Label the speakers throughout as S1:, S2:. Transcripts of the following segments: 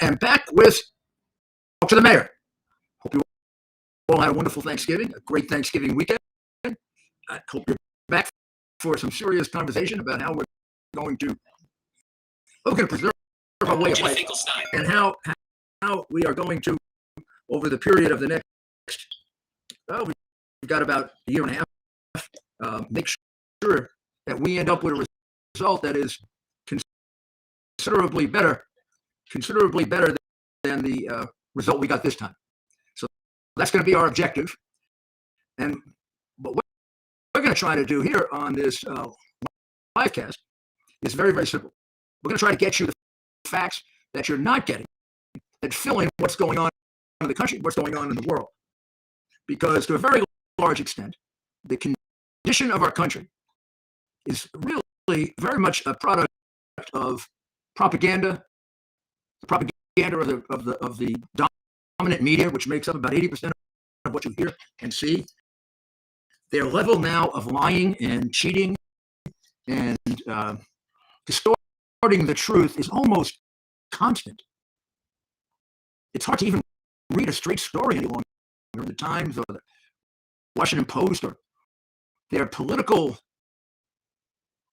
S1: am back with Talk to the Mayor. Hope you all had a wonderful Thanksgiving, a great Thanksgiving weekend. I hope you're back for some serious conversation about how we're going to preserve our way of life and how we are going to, over the period of the next, we've got about a year and a half, make sure that we end up with a result that is considerably better than the result we got this time. So that's going to be our objective. And what we're going to try to do here on this livecast is very, very simple. We're going to try to get you the facts that you're not getting and fill in what's going on in the country, what's going on in the world. Because to a very large extent, the condition of our country is really very much a product of propaganda, the propaganda of the dominant media, which makes up about 80% of what you hear and see. Their level now of lying and cheating and distorting the truth is almost constant. It's hard to even read a straight story any longer in the Times or the Washington Post or their political.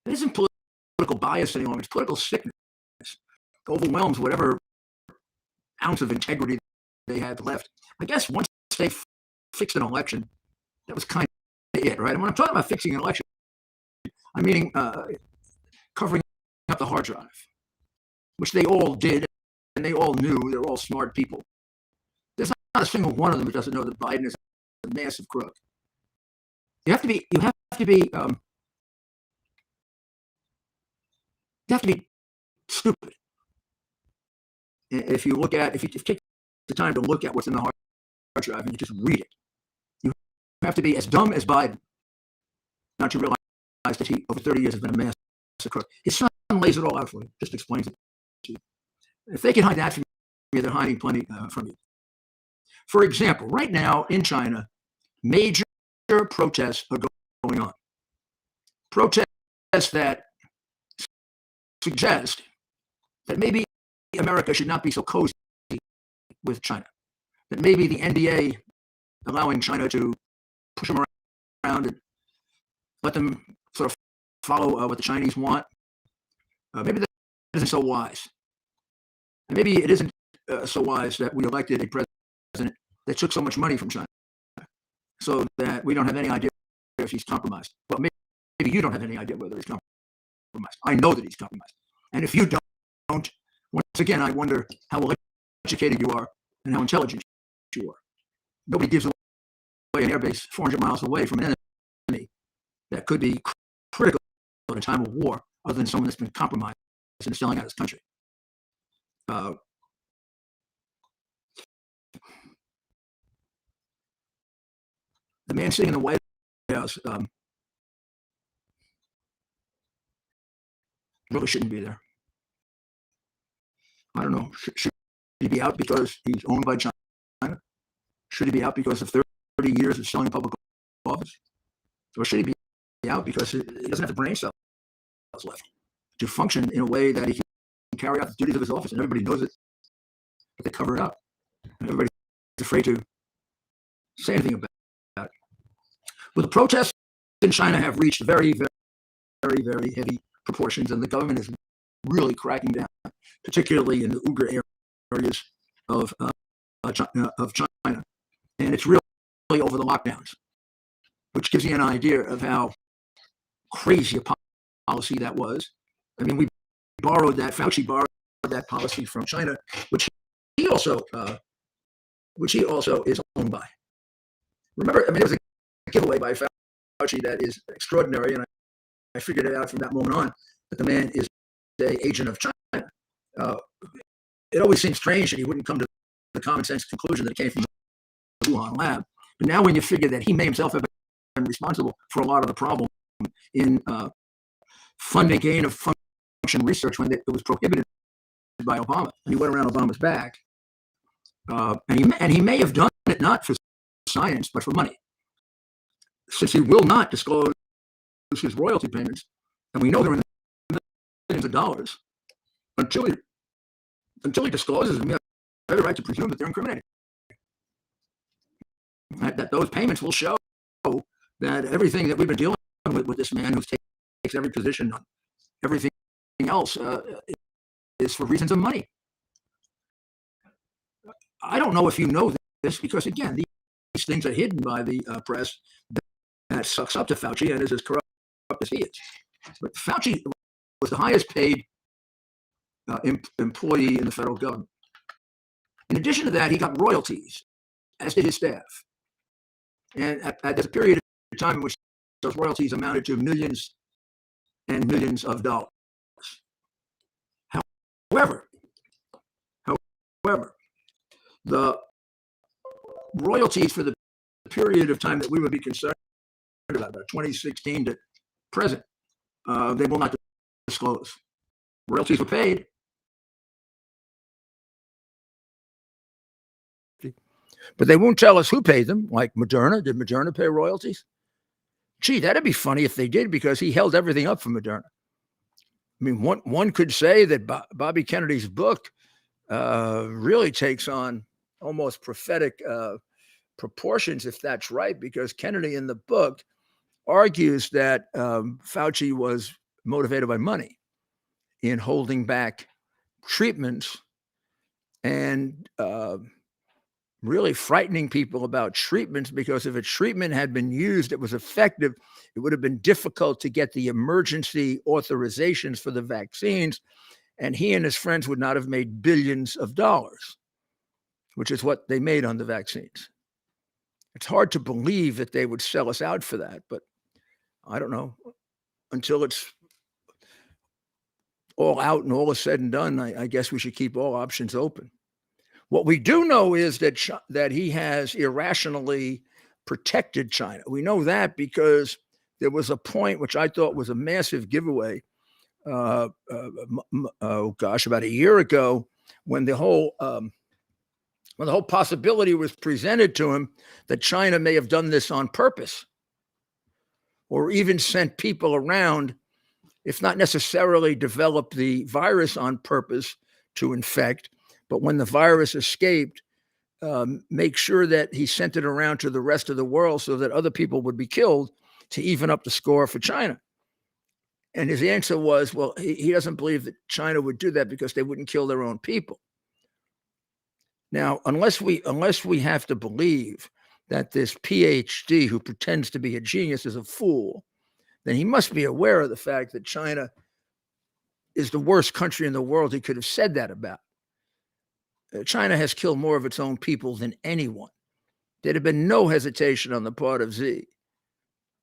S1: It isn't political bias any longer. It's political sickness. It overwhelms whatever ounce of integrity they had left. I guess once they fixed an election, that was kind of it, right? And when I'm talking about fixing an election, I'm meaning covering up the hard drive, which they all did, and they all knew. They're all smart people. There's not a single one of them who doesn't know that Biden is a massive crook. You have to be stupid. If you take the time to look at what's in the hard drive and you just read it, you have to be as dumb as Biden not to realize that he, over 30 years, has been a massive crook. His son lays it all out for you, just explains it to you. If they can hide that from you, they're hiding plenty from you. For example, right now in China, major protests are going on. Protests that suggest that maybe America should not be so cozy with China. That maybe the NDA allowing China to push them around and let them sort of follow what the Chinese want, maybe that isn't so wise. And maybe it isn't so wise that we elected a president that took so much money from China so that we don't have any idea if he's compromised. Well, maybe you don't have any idea whether he's compromised. I know that he's compromised. And if you don't, once again, I wonder how educated you are and how intelligent you are. Nobody gives away an airbase 400 miles away from an enemy that could be critical at a time of war, other than someone that's been compromised and is selling out his country. The man sitting in the White House really shouldn't be there. I don't know. Should he be out because he's owned by China? Should he be out because of 30 years of selling public office? Or should he be out because he doesn't have the brain cells left to function in a way that he can carry out the duties of his office? And everybody knows it, but they cover it up. And everybody's afraid to say anything about it. Well, the protests in China have reached very, very, very, very heavy proportions, and the government is really cracking down, particularly in the Uyghur areas of China. And it's really over the lockdowns, which gives you an idea of how crazy a policy that was. I mean, Fauci borrowed that policy from China, which he also is owned by. Remember, I mean, it was a giveaway by Fauci that is extraordinary, and I figured it out from that moment on that the man is an agent of China. It always seemed strange that he wouldn't come to the common sense conclusion that it came from the Wuhan lab. But now when you figure that he may himself have been responsible for a lot of the problem in funding gain of function research when it was prohibited by Obama, and he went around Obama's back, and he may have done it not for science, but for money. Since he will not disclose his royalty payments, and we know they're in the millions of dollars, until he until he discloses them, we have every right to presume that they're incriminating. That those payments will show that everything that we've been dealing with this man who takes every position on everything else is for reasons of money. I don't know if you know this because, again, these things are hidden by the press that sucks up to Fauci and is as corrupt as he is. But Fauci was the highest paid employee in the federal government. In addition to that, he got royalties, as did his staff. And at a period of time in which those royalties amounted to millions and millions of dollars. However, the royalties for the period of time that we would be concerned about 2016 to present, they will not disclose. Royalties were paid. But they won't tell us who paid them, like Moderna. Did Moderna pay royalties? Gee, that'd be funny if they did, because he held everything up for Moderna. I mean, one could say that Bobby Kennedy's book really takes on almost prophetic proportions, if that's right, because Kennedy in the book argues that Fauci was motivated by money in holding back treatments and really frightening people about treatments, because if a treatment had been used that was effective, it would have been difficult to get the emergency authorizations for the vaccines, and he and his friends would not have made billions of dollars, which is what they made on the vaccines. It's hard to believe that they would sell us out for that, but I don't know. Until it's all out and all is said and done, I guess we should keep all options open. What we do know is that he has irrationally protected China. We know that because there was a point which I thought was a massive giveaway. About a year ago, when the whole possibility was presented to him that China may have done this on purpose, or even sent people around, if not necessarily developed the virus on purpose to infect, but when the virus escaped, make sure that he sent it around to the rest of the world so that other people would be killed to even up the score for China. And his answer was, well, he doesn't believe that China would do that because they wouldn't kill their own people. Now, unless we have to believe that this PhD who pretends to be a genius is a fool, then he must be aware of the fact that China is the worst country in the world he could have said that about. China has killed more of its own people than anyone. There'd have been no hesitation on the part of Xi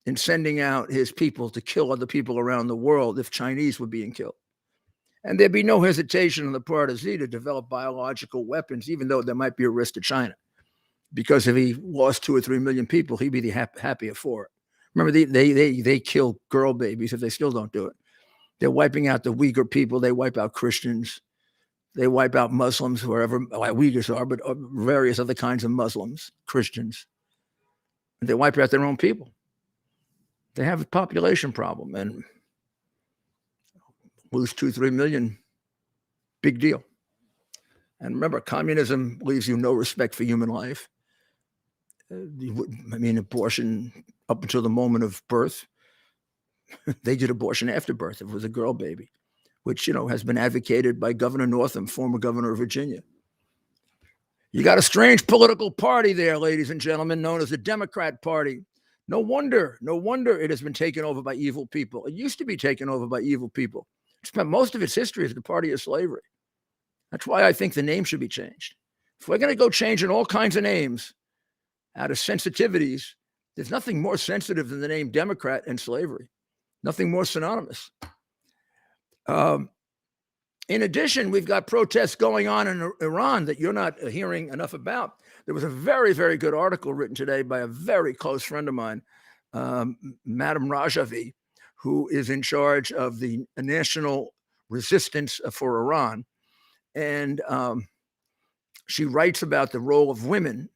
S1: in sending out his people to kill other people around the world if Chinese were being killed. And there'd be no hesitation on the part of Xi to develop biological weapons, even though there might be a risk to China. Because if he lost 2 or 3 million people, he'd be the happier for it. Remember, they kill girl babies if they still don't do it. They're wiping out the Uyghur people. They wipe out Christians. They wipe out Muslims, wherever Uyghurs are, but various other kinds of Muslims, Christians. And they wipe out their own people. They have a population problem, and lose 2, 3 million, big deal. And remember, communism leaves you no respect for human life. Abortion up until the moment of birth. They did abortion after birth. It was a girl baby, which, has been advocated by Governor Northam, former governor of Virginia. You got a strange political party there, ladies and gentlemen, known as the Democrat Party. No wonder it has been taken over by evil people. It used to be taken over by evil people. It spent most of its history as the party of slavery. That's why I think the name should be changed. If we're going to go changing all kinds of names out of sensitivities, there's nothing more sensitive than the name Democrat and slavery. Nothing more synonymous. In addition, we've got protests going on in Iran that you're not hearing enough about. There was a very, very good article written today by a very close friend of mine, Madam Rajavi, who is in charge of the National Resistance for Iran. And she writes about the role of women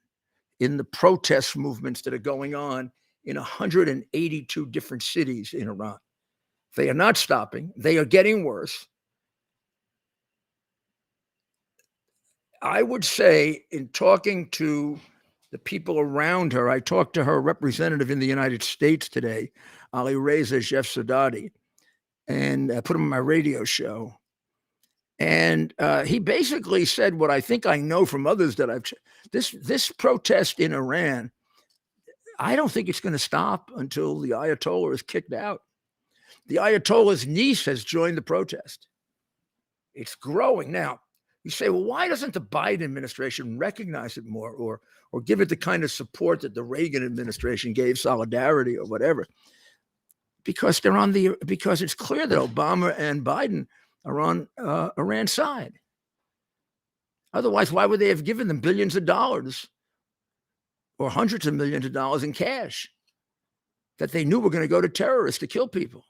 S1: in the protest movements that are going on in 182 different cities in Iran. They are not stopping. They are getting worse. I would say, in talking to the people around her, I talked to her representative in the United States today, Ali Reza Jeff Sadadi, and put him on my radio show. And he basically said what I think I know from others that I've this protest in Iran. I don't think it's going to stop until the Ayatollah is kicked out. The Ayatollah's niece has joined the protest. It's growing now. You say, well, why doesn't the Biden administration recognize it more, or give it the kind of support that the Reagan administration gave, solidarity or whatever? Because because it's clear that Obama and Biden are on Iran's side. Otherwise, why would they have given them billions of dollars or hundreds of millions of dollars in cash that they knew were going to go to terrorists to kill people?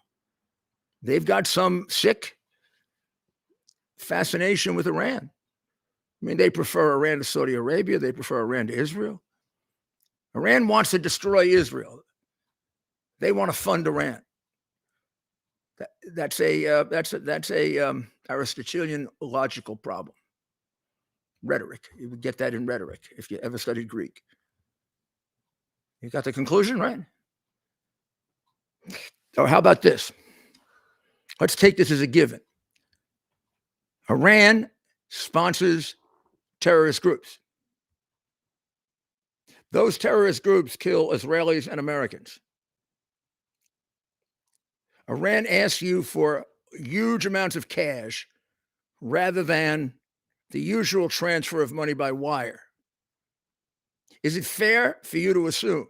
S1: They've got some sick fascination with Iran. I mean, they prefer Iran to Saudi Arabia. They prefer Iran to Israel. Iran wants to destroy Israel. They want to fund Iran. That's a Aristotelian logical problem. Rhetoric. You would get that in rhetoric if you ever studied Greek. You got the conclusion, right? Or how about this? Let's take this as a given. Iran sponsors terrorist groups. Those terrorist groups kill Israelis and Americans. Iran asks you for huge amounts of cash rather than the usual transfer of money by wire. Is it fair for you to assume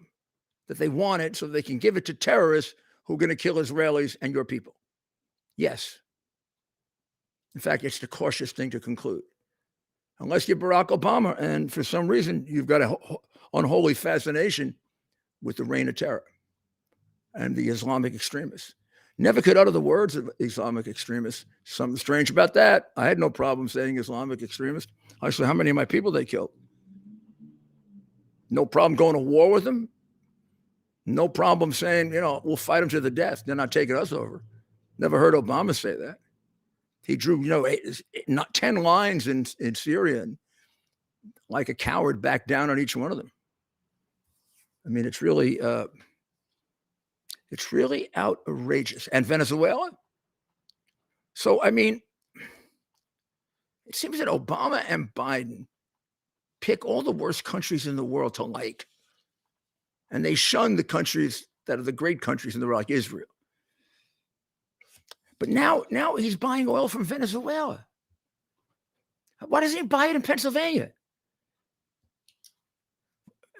S1: that they want it so they can give it to terrorists who are going to kill Israelis and your people? Yes. In fact, it's the cautious thing to conclude. Unless you're Barack Obama and for some reason you've got an unholy fascination with the reign of terror and the Islamic extremists. Never could utter the words of Islamic extremists. Something strange about that. I had no problem saying Islamic extremist. I said, how many of my people they killed? No problem going to war with them. No problem saying, we'll fight them to the death. They're not taking us over. Never heard Obama say that. He drew, 10 lines in Syria and like a coward backed down on each one of them. I mean, it's really outrageous. And Venezuela? So, I mean, it seems that Obama and Biden pick all the worst countries in the world to like. And they shun the countries that are the great countries in the world, like Israel. But now he's buying oil from Venezuela. Why doesn't he buy it in Pennsylvania?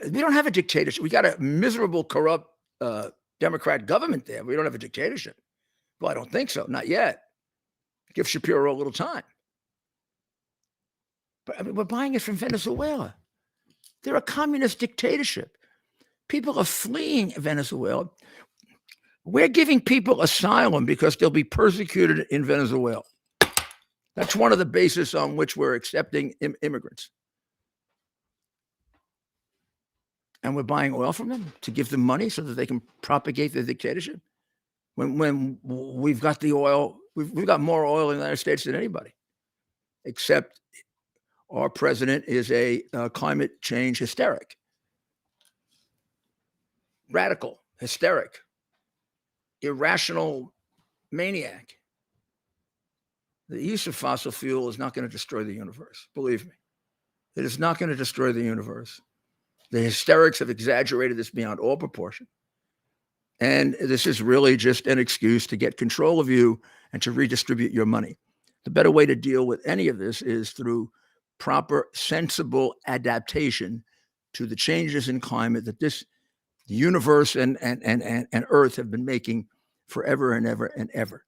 S1: We don't have a dictatorship. We got a miserable, corrupt Democrat government there. We don't have a dictatorship. Well, I don't think so. Not yet. Give Shapiro a little time. But I mean, we're buying it from Venezuela. They're a communist dictatorship. People are fleeing Venezuela. We're giving people asylum because they'll be persecuted in Venezuela. That's one of the bases on which we're accepting immigrants. And we're buying oil from them to give them money so that they can propagate their dictatorship. When we've got the oil, we've got more oil in the United States than anybody, except our president is a climate change hysteric, radical, hysteric, irrational maniac. The use of fossil fuel is not going to destroy the universe. Believe me, it is not going to destroy the universe. The hysterics have exaggerated this beyond all proportion. And this is really just an excuse to get control of you and to redistribute your money. The better way to deal with any of this is through proper, sensible adaptation to the changes in climate that this universe and Earth have been making forever and ever and ever.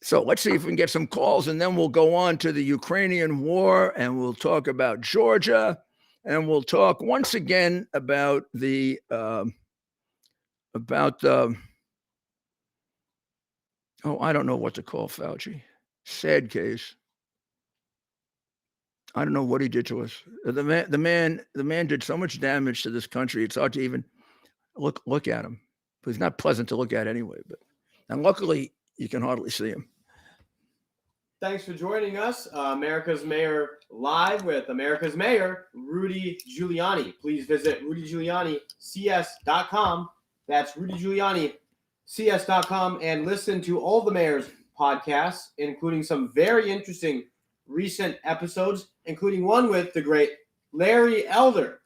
S1: So let's see if we can get some calls, and then we'll go on to the Ukrainian war, and we'll talk about Georgia, and we'll talk once again about the I don't know what to call Fauci. Sad case. I don't know what he did to us. The man did so much damage to this country. It's hard to even look at him. But he's not pleasant to look at anyway. And luckily, you can hardly see him.
S2: Thanks for joining us. America's Mayor live with America's Mayor, Rudy Giuliani. Please visit rudygiulianics.com. That's rudygiulianics.com, and listen to all the mayor's podcasts, including some very interesting recent episodes, including one with the great Larry Elder.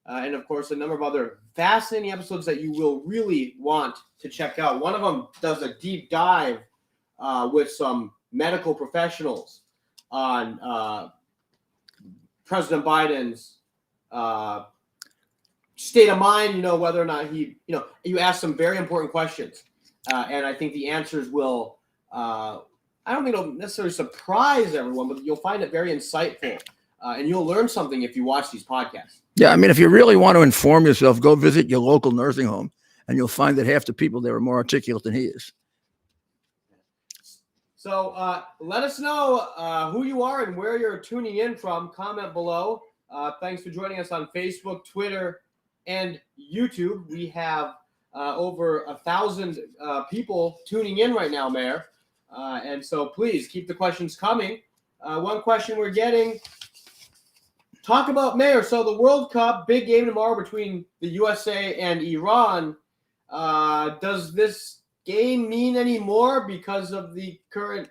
S2: And, of course, a number of other fascinating episodes that you will really want to check out. One of them does a deep dive with some medical professionals on President Biden's state of mind, whether or not you ask some very important questions. And I think the answers will, I don't think it'll necessarily surprise everyone, but you'll find it very insightful. And you'll learn something if you watch these podcasts.
S1: Yeah, I mean, if you really want to inform yourself, go visit your local nursing home, and you'll find that half the people there are more articulate than he is.
S2: So let us know who you are and where you're tuning in from. Comment below. Thanks for joining us on Facebook, Twitter, and YouTube. We have over 1,000 people tuning in right now, Mayor. And so please keep the questions coming. One question we're getting, talk about, Mayor. So the World Cup, big game tomorrow between the USA and Iran. Does this game mean any more because of the current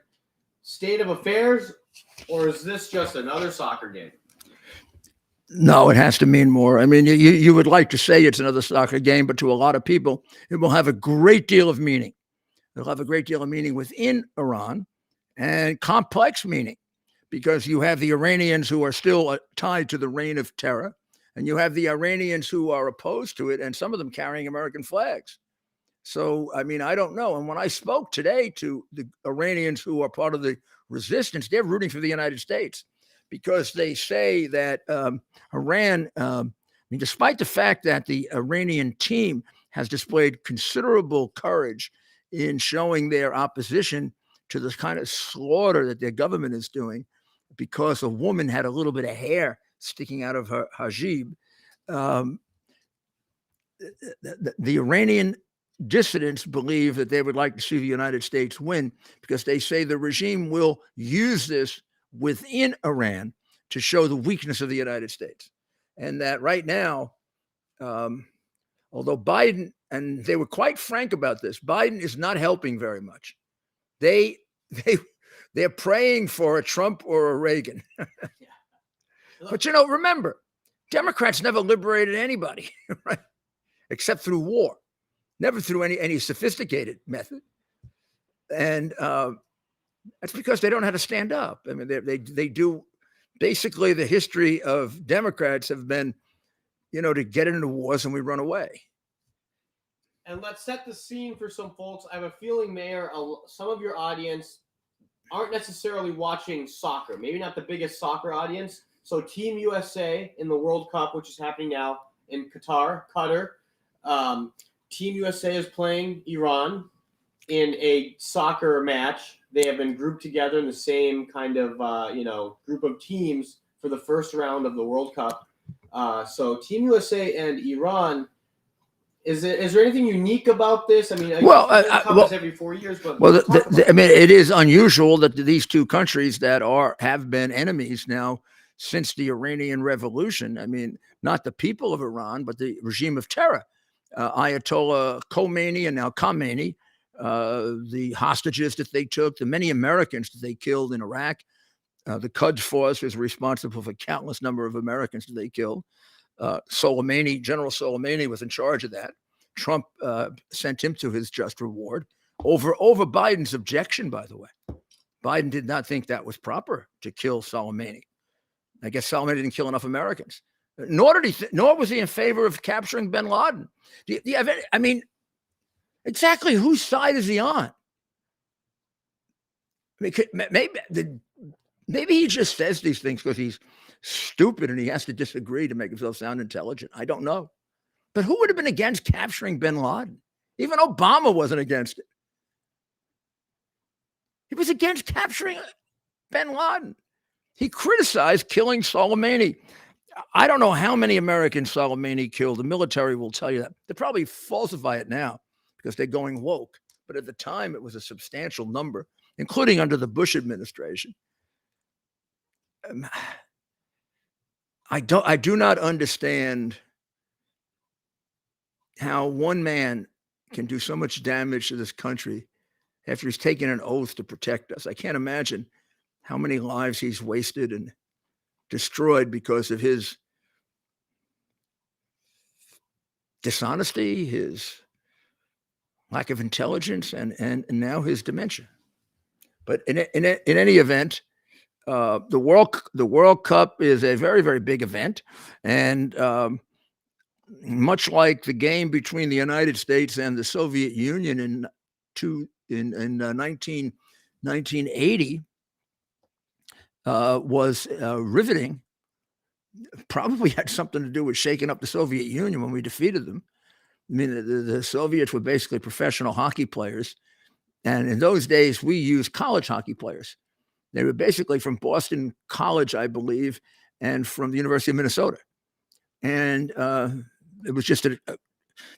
S2: state of affairs, or is this just another soccer game?
S1: No, it has to mean more. I mean, you would like to say it's another soccer game, but to a lot of people, it will have a great deal of meaning. It'll have a great deal of meaning within Iran and complex meaning, because you have the Iranians who are still tied to the reign of terror, and you have the Iranians who are opposed to it, and some of them carrying American flags. So, I mean, I don't know. And when I spoke today to the Iranians who are part of the resistance, they're rooting for the United States, because they say that Iran, despite the fact that the Iranian team has displayed considerable courage in showing their opposition to this kind of slaughter that their government is doing, because a woman had a little bit of hair sticking out of her hijab, the Iranian dissidents believe that they would like to see the United States win, because they say the regime will use this within Iran to show the weakness of the United States. And that right now, although Biden, and they were quite frank about this, Biden is not helping very much. They're praying for a Trump or a Reagan. But remember, Democrats never liberated anybody, right? Except through war. Never through any sophisticated method. And that's because they don't know how to stand up. I mean, they do. Basically, the history of Democrats have been, to get into wars and we run away.
S2: And let's set the scene for some folks. I have a feeling, Mayor, some of your audience aren't necessarily watching soccer. Maybe not the biggest soccer audience. So Team USA in the World Cup, which is happening now in Qatar. Team USA is playing Iran in a soccer match. They have been grouped together in the same kind of, group of teams for the first round of the World Cup. So Team USA and Iran, is there anything unique about this? I mean, every 4 years, but
S1: it is unusual that these two countries that have been enemies now since the Iranian Revolution. I mean, not the people of Iran, but the regime of terror. Ayatollah Khomeini and now Khamenei, the hostages that they took, the many Americans that they killed in Iraq. The Quds Force is responsible for countless number of Americans that they killed. General Soleimani was in charge of that. Trump sent him to his just reward over Biden's objection, by the way. Biden did not think that was proper to kill Soleimani. I guess Soleimani didn't kill enough Americans. Nor was he in favor of capturing bin Laden. I mean, exactly whose side is he on? I mean, maybe he just says these things because he's stupid and he has to disagree to make himself sound intelligent. I don't know. But who would have been against capturing bin Laden? Even Obama wasn't against it. He was against capturing bin Laden. He criticized killing Soleimani. I don't know how many Americans Soleimani killed. The military will tell you that. They probably falsify it now because they're going woke. But at the time, it was a substantial number. including under the Bush administration. I do not understand how one man can do so much damage to this country after he's taken an oath to protect us. I can't imagine how many lives he's wasted and destroyed because of his dishonesty, his lack of intelligence, and now his dementia. But in any event, the World Cup is a very, very big event, and much like the game between the United States and the Soviet Union in 1980 was riveting. Probably had something to do with shaking up the Soviet Union when we defeated them. I mean, the Soviets were basically professional hockey players, and in those days we used college hockey players. They were basically from Boston College, I believe, and from the University of Minnesota. And it was just a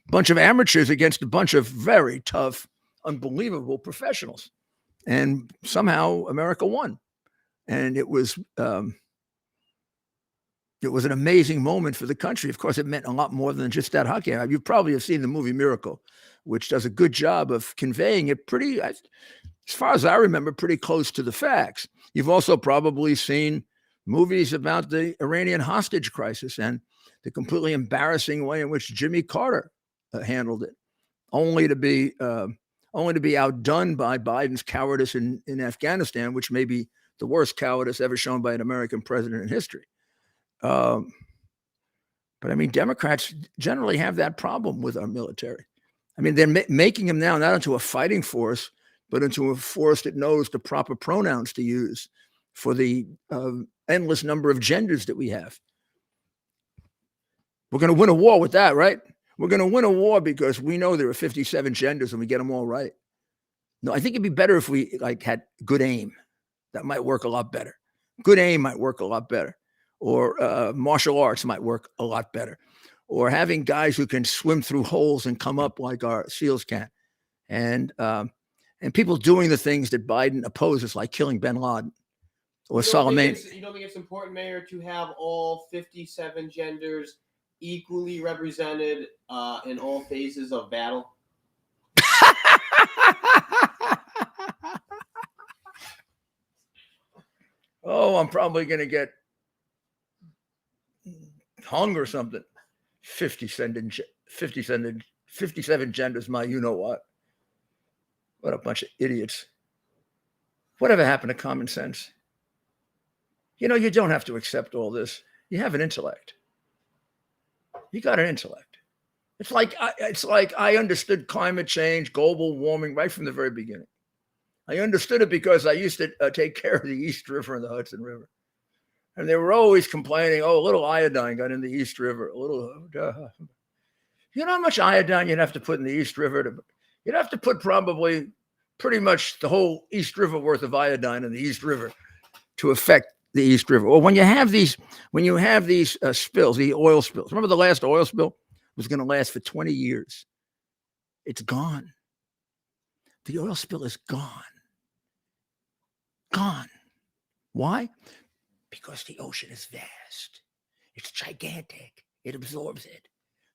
S1: bunch of amateurs against a bunch of very tough, unbelievable professionals. And somehow America won. And it was an amazing moment for the country. Of course, it meant a lot more than just that hockey. You probably have seen the movie Miracle, which does a good job of conveying it pretty, as far as I remember, pretty close to the facts. You've also probably seen movies about the Iranian hostage crisis and the completely embarrassing way in which Jimmy Carter handled it, only to be outdone by Biden's cowardice in Afghanistan, which may be the worst cowardice ever shown by an American president in history. But I mean, Democrats generally have that problem with our military. I mean, they're making them now not into a fighting force, but into a force that knows the proper pronouns to use for the endless number of genders that we have. We're going to win a war with that, right? We're going to win a war because we know there are 57 genders and we get them all right. No, I think it'd be better if we had good aim. That might work a lot better. Good aim might work a lot better. Or martial arts might work a lot better. Or having guys who can swim through holes and come up like our SEALs can. And people doing the things that Biden opposes, like killing bin Laden or Soleimani.
S2: You don't think it's important, Mayor, to have all 57 genders equally represented in all phases of battle?
S1: Oh, I'm probably going to get hung or something. 57 genders, my you know what. What a bunch of idiots. Whatever happened to common sense? You know, you don't have to accept all this. You have an intellect. You got an intellect. It's like I understood climate change, global warming right from the very beginning. I understood it because I used to take care of the East River and the Hudson River. And they were always complaining, oh, a little iodine got in the East River. A little, you know how much iodine you'd have to put in the East River? You'd have to put probably pretty much the whole East River worth of iodine in the East River to affect the East River. Or when you have these spills, the oil spills. Remember the last oil spill was going to last for 20 years. It's gone. The oil spill is gone. Gone. Why? Because the ocean is vast. It's gigantic. It absorbs it.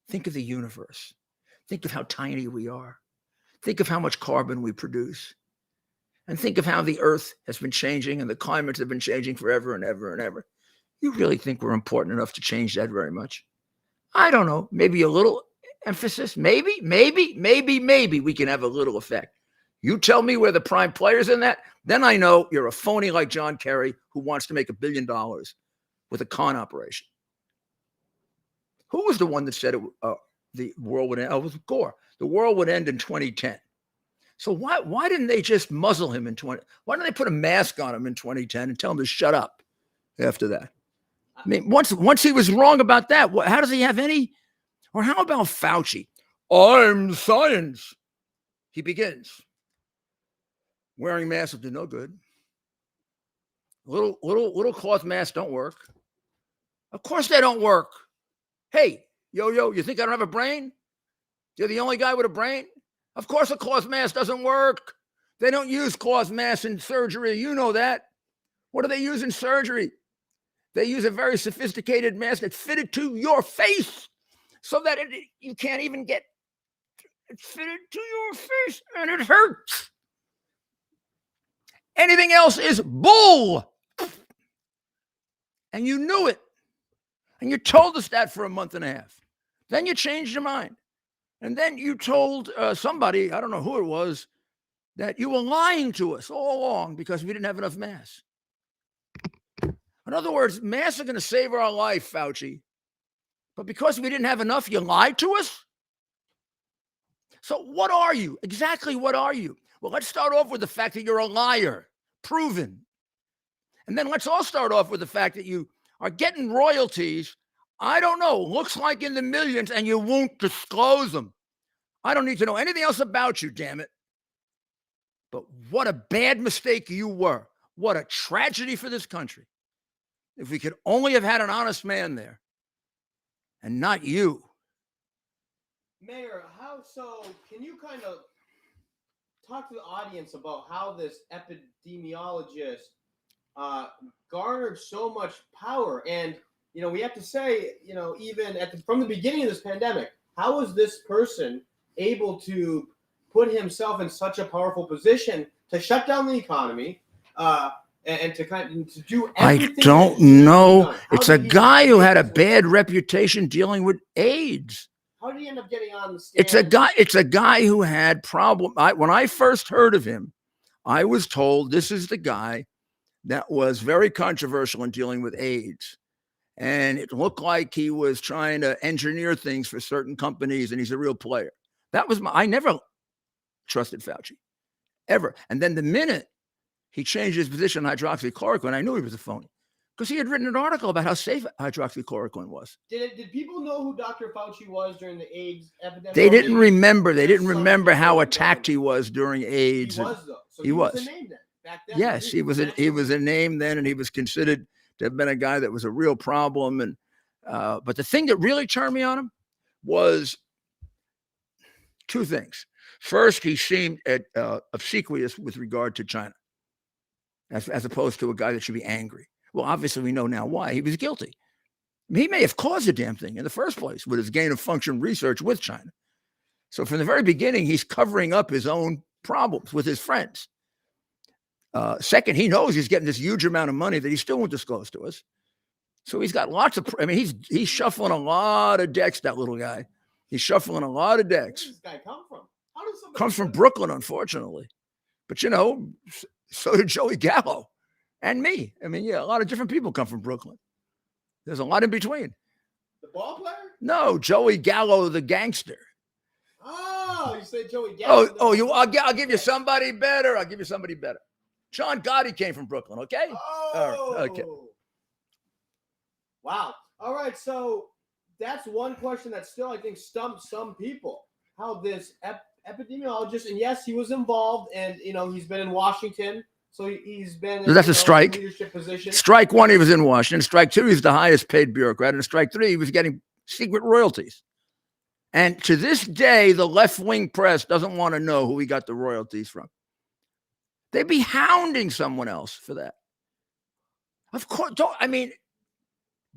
S1: Think of the universe. Think of how tiny we are. Think of how much carbon we produce. And think of how the earth has been changing and the climates have been changing forever and ever and ever. You really think we're important enough to change that very much? I don't know. Maybe a little emphasis. Maybe we can have a little effect. You tell me we're the prime players in that, then I know you're a phony like John Kerry who wants to make $1 billion with a con operation. Who was the one that said the world would end? Oh, it was Gore. The world would end in 2010. So why didn't they just muzzle him in 20? Why didn't they put a mask on him in 2010 and tell him to shut up after that? I mean, once he was wrong about that, how does he have any? Or how about Fauci? I'm science. He begins. Wearing masks will do no good. Little cloth masks don't work. Of course they don't work. Hey, yo, you think I don't have a brain? You're the only guy with a brain? Of course a cloth mask doesn't work. They don't use cloth masks in surgery. You know that. What do they use in surgery? They use a very sophisticated mask that's fitted to your face so that you can't even get it fitted to your face, and it hurts. Anything else is bull. And you knew it. And you told us that for a month and a half. Then you changed your mind. And then you told somebody, I don't know who it was, that you were lying to us all along because we didn't have enough masks. In other words, masks are going to save our life, Fauci. But because we didn't have enough, you lied to us? So what are you? Exactly what are you? Well, let's start off with the fact that you're a liar, proven. And then let's all start off with the fact that you are getting royalties, I don't know, looks like in the millions, and you won't disclose them. I don't need to know anything else about you, damn it. But what a bad mistake you were. What a tragedy for this country. If we could only have had an honest man there and not you.
S2: Mayor, can you kind of talk to the audience about how this epidemiologist garnered so much power? And, we have to say, even from the beginning of this pandemic, how was this person able to put himself in such a powerful position to shut down the economy and to do everything?
S1: I don't know. It's a guy who had a bad reputation dealing with AIDS.
S2: How did he end up getting on the stand?
S1: It's a guy who had problem. When I first heard of him, I was told this is the guy that was very controversial in dealing with AIDS. And it looked like he was trying to engineer things for certain companies, and he's a real player. I never trusted Fauci, ever. And then the minute he changed his position on hydroxychloroquine, I knew he was a phony because he had written an article about how safe hydroxychloroquine was.
S2: Did people know who Dr. Fauci was during the AIDS epidemic?
S1: They didn't remember. They didn't remember how attacked he was during AIDS.
S2: He was, though. So
S1: he was
S2: a name then. Back then.
S1: Yes, he was a name then, and he was considered to have been a guy that was a real problem. And but the thing that really turned me on him was two things. First, he seemed obsequious with regard to China, as opposed to a guy that should be angry. Well, obviously, we know now why. He was guilty. He may have caused the damn thing in the first place with his gain-of-function research with China. So from the very beginning, he's covering up his own problems with his friends. Second, he knows he's getting this huge amount of money that he still won't disclose to us. So he's got lots of, he's shuffling a lot of decks, that little guy. He's shuffling a lot of decks.
S2: Where does this guy come from? How does somebody
S1: comes from Brooklyn, unfortunately. But, so did Joey Gallo and me. A lot of different people come from Brooklyn. There's a lot in between.
S2: The ball player?
S1: No, Joey Gallo, the gangster.
S2: Oh, you said Joey Gallo.
S1: I'll give you somebody better. John Gotti came from Brooklyn, okay?
S2: Oh,
S1: all right, okay.
S2: Wow. All right, so that's one question that still, I think, stumps some people. How this epidemiologist, and yes, he was involved, and, he's been in Washington, so he's been in
S1: that's a strike.
S2: Leadership position.
S1: Strike one, he was in Washington. Strike two, he's the highest paid bureaucrat. And strike three, he was getting secret royalties. And to this day, the left-wing press doesn't want to know who he got the royalties from. They'd be hounding someone else for that. Of course,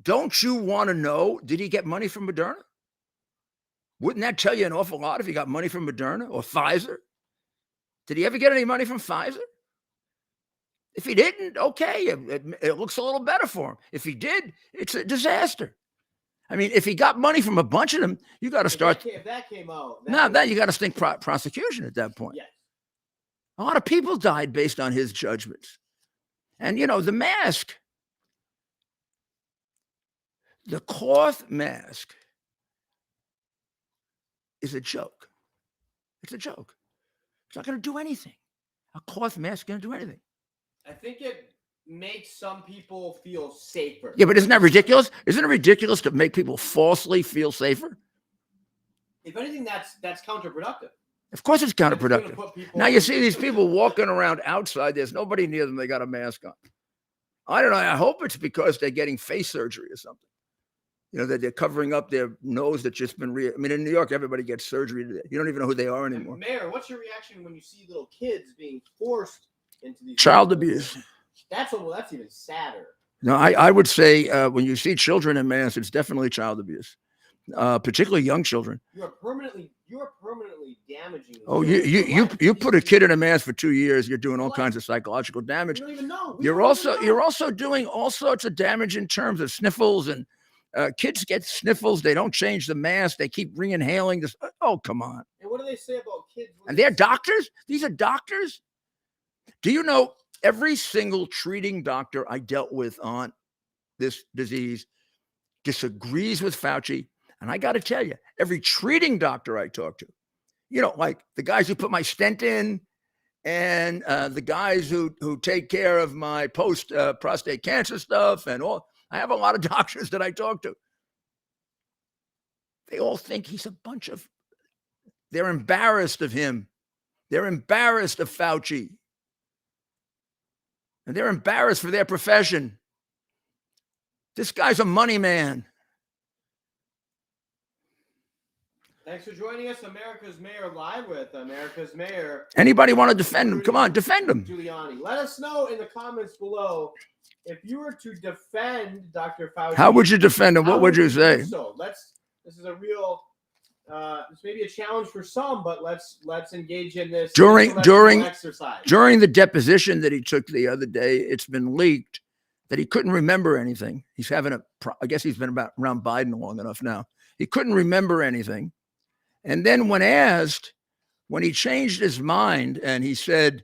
S1: don't you want to know, did he get money from Moderna? Wouldn't that tell you an awful lot if he got money from Moderna or Pfizer? Did he ever get any money from Pfizer? If he didn't, okay, it looks a little better for him. If he did, it's a disaster. If he got money from a bunch of them, you got to start.
S2: If that came out.
S1: You got to think prosecution at that point.
S2: Yes.
S1: A lot of people died based on his judgments. And, the mask, the cloth mask is a joke. It's a joke. It's not going to do anything. A cloth mask is going to do anything.
S2: I think it makes some people feel safer.
S1: Yeah, but isn't that ridiculous? Isn't it ridiculous to make people falsely feel safer?
S2: If anything, that's counterproductive.
S1: Of course it's counterproductive. Now you see these people walking around outside. There's nobody near them. They got a mask on. I don't know. I hope it's because they're getting face surgery or something. that they're covering up their nose that's just been I mean, in New York, everybody gets surgery. You don't even know who they are anymore.
S2: Mayor, what's your reaction when you see little kids being forced into these
S1: child abuse?
S2: That's even sadder.
S1: No, I would say when you see children in masks, it's definitely child abuse, particularly young children.
S2: You're permanently damaging.
S1: Oh, you put a kid in a mask for 2 years, you're doing all kinds of psychological damage.
S2: You don't even know.
S1: You're also doing all sorts of damage in terms of sniffles, and kids get sniffles. They don't change the mask. They keep re-inhaling this. Oh, come on.
S2: And what do they say about kids?
S1: And they're doctors? These are doctors? Do you know every single treating doctor I dealt with on this disease disagrees with Fauci? And I got to tell you, every treating doctor I talk to, like the guys who put my stent in and the guys who take care of my post prostate cancer stuff and all. I have a lot of doctors that I talk to. They all think he's a bunch of, they're embarrassed of him. They're embarrassed of Fauci. And they're embarrassed for their profession. This guy's a money man.
S2: Thanks for joining us, America's Mayor Live with America's Mayor.
S1: Anybody want to defend him? Come on, defend him.
S2: Giuliani. Let us know in the comments below if you were to defend Dr. Fauci.
S1: How would you defend him? What would you say?
S2: So this is a real, this may be a challenge for some, but let's engage in this
S1: during
S2: exercise.
S1: During the deposition that he took the other day, it's been leaked that he couldn't remember anything. He's having I guess he's been around Biden long enough now. He couldn't remember anything. And then when he changed his mind and he said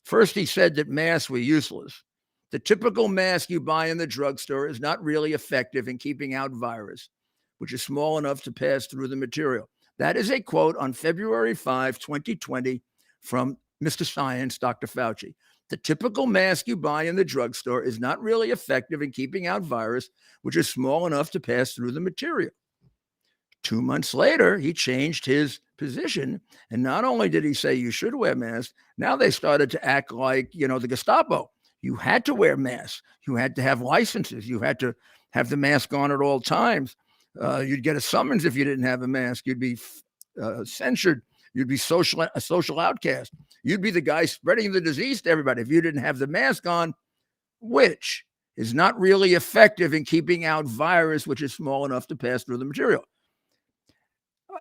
S1: that masks were useless. The typical mask you buy in the drugstore is not really effective in keeping out virus, which is small enough to pass through the material. That is a quote on February 5, 2020 from Mr. Science, Dr. Fauci. The typical mask you buy in the drugstore is not really effective in keeping out virus, which is small enough to pass through the material. 2 months later, he changed his position. And not only did he say you should wear masks, now they started to act like, the Gestapo. You had to wear masks. You had to have licenses. You had to have the mask on at all times. You'd get a summons if you didn't have a mask. You'd be censured. You'd be a social outcast. You'd be the guy spreading the disease to everybody if you didn't have the mask on, which is not really effective in keeping out virus, which is small enough to pass through the material.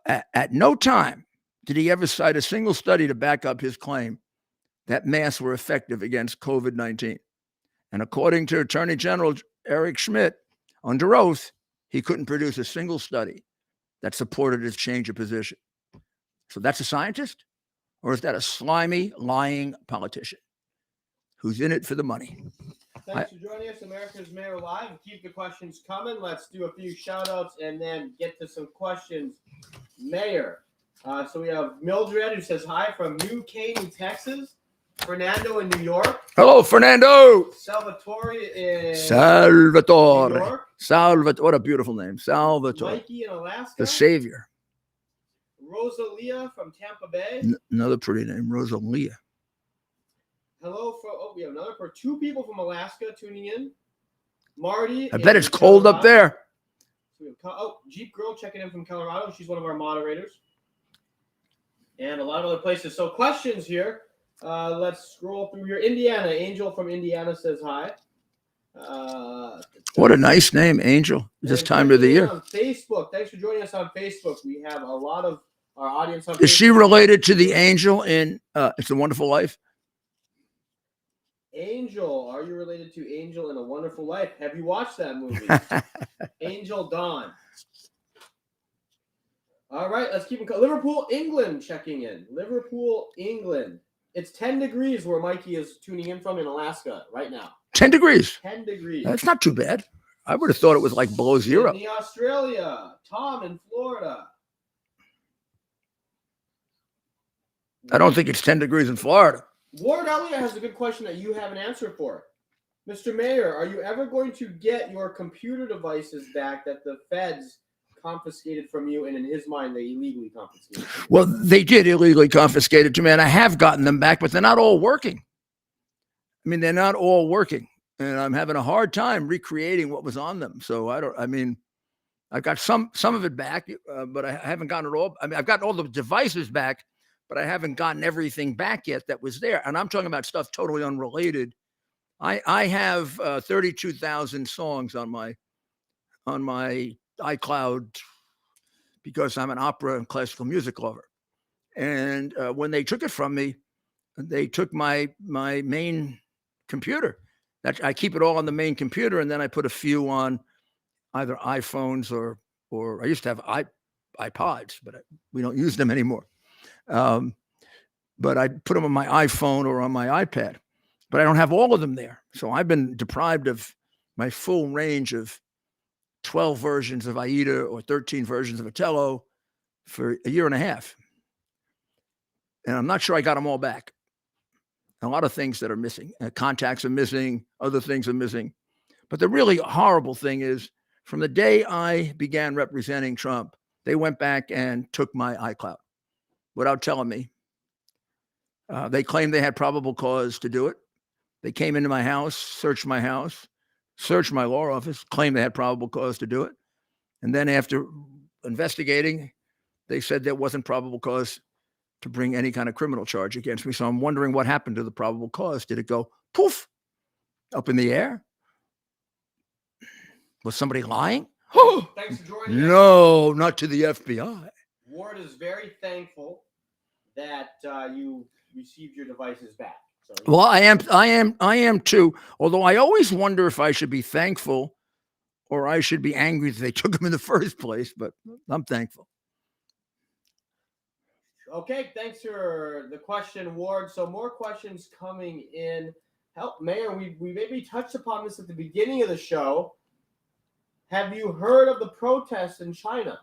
S1: At no time did he ever cite a single study to back up his claim that masks were effective against COVID-19. And according to Attorney General Eric Schmidt, under oath, he couldn't produce a single study that supported his change of position. So that's a scientist? Or is that a slimy, lying politician who's in it for the money?
S2: Thanks for joining us, America's Mayor Live. Keep the questions coming. Let's do a few shout-outs and then get to some questions. Mayor. So we have Mildred, who says hi from New Caney, Texas. Fernando in New York.
S1: Hello, Fernando.
S2: Salvatore in
S1: Salvatore.
S2: New York.
S1: Salvatore. What a beautiful name. Salvatore.
S2: Mikey in Alaska.
S1: The Savior.
S2: Rosalia from Tampa Bay.
S1: Another pretty name, Rosalia.
S2: Hello we have another for 2 people from Alaska tuning in. Marty.
S1: I bet it's cold up there.
S2: Jeep Girl checking in from Colorado. She's one of our moderators. And a lot of other places. So questions here. Let's scroll through here. Indiana. Angel from Indiana says hi.
S1: What a nice name, Angel. This time of the year.
S2: On Facebook. Thanks for joining us on Facebook. We have a lot of our audience on Facebook.
S1: Is she related to the angel in It's a Wonderful Life?
S2: Angel, are you related to Angel in A Wonderful Life? Have you watched that movie? Angel Dawn. All right, let's keep it. Liverpool, England checking in. Liverpool, England. It's 10 degrees where Mikey is tuning in from in Alaska right now.
S1: 10 degrees.
S2: 10 degrees.
S1: That's not too bad. I would have thought it was like below zero.
S2: Sydney, Australia. Tom in Florida.
S1: I don't think it's 10 degrees in Florida.
S2: Ward Elliott has a good question that you have an answer for. Mr. Mayor, are you ever going to get your computer devices back that the feds confiscated from you, and in his mind, they illegally confiscated?
S1: Well, they did illegally confiscate it to me, and I have gotten them back, but they're not all working. I mean, they're not all working, and I'm having a hard time recreating what was on them. So I've got some of it back, but I haven't gotten it all. I mean, I've gotten all the devices back, but I haven't gotten everything back yet that was there. And I'm talking about stuff totally unrelated. I have 32,000 songs on my iCloud because I'm an opera and classical music lover. And when they took it from me, they took my main computer. That I keep it all on the main computer, and then I put a few on either iPhones or I used to have iPods, but we don't use them anymore. But I put them on my iPhone or on my iPad, but I don't have all of them there. So I've been deprived of my full range of 12 versions of Aida or 13 versions of Otello for a year and a half. And I'm not sure I got them all back. A lot of things that are missing. Contacts are missing. Other things are missing. But the really horrible thing is, from the day I began representing Trump, they went back and took my iCloud without telling me. They claimed they had probable cause to do it. They came into my house, searched my law office, claimed they had probable cause to do it. And then after investigating, they said there wasn't probable cause to bring any kind of criminal charge against me. So I'm wondering what happened to the probable cause. Did it go poof up in the air? Was somebody lying?
S2: Thanks for joining us.
S1: No, not to the FBI.
S2: Ward is very thankful that you received your devices back. So
S1: well, I am too. Although I always wonder if I should be thankful or I should be angry that they took them in the first place. But I'm thankful.
S2: Okay, thanks for the question, Ward. So more questions coming in. Mayor, we maybe touched upon this at the beginning of the show. Have you heard of the protests in China?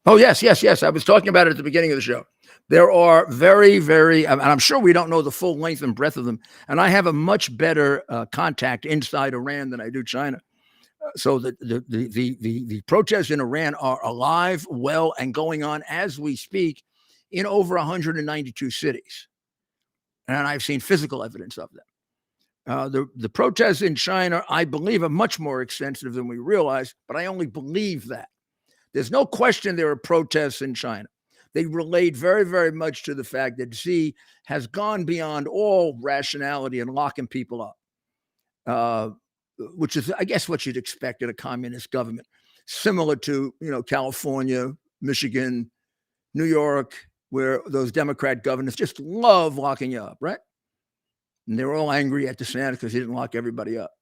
S1: Oh, yes. I was talking about it at the beginning of the show. There are very, very, and I'm sure we don't know the full length and breadth of them. And I have a much better contact inside Iran than I do China. So the protests in Iran are alive, well, and going on as we speak in over 192 cities. And I've seen physical evidence of them. The protests in China, I believe, are much more extensive than we realize, but I only believe that. There's no question there are protests in China. They relate very, very much to the fact that Xi has gone beyond all rationality and locking people up, which is, I guess, what you'd expect in a communist government, similar to, California, Michigan, New York, where those Democrat governors just love locking you up, right? And they're all angry at DeSantis because he didn't lock everybody up.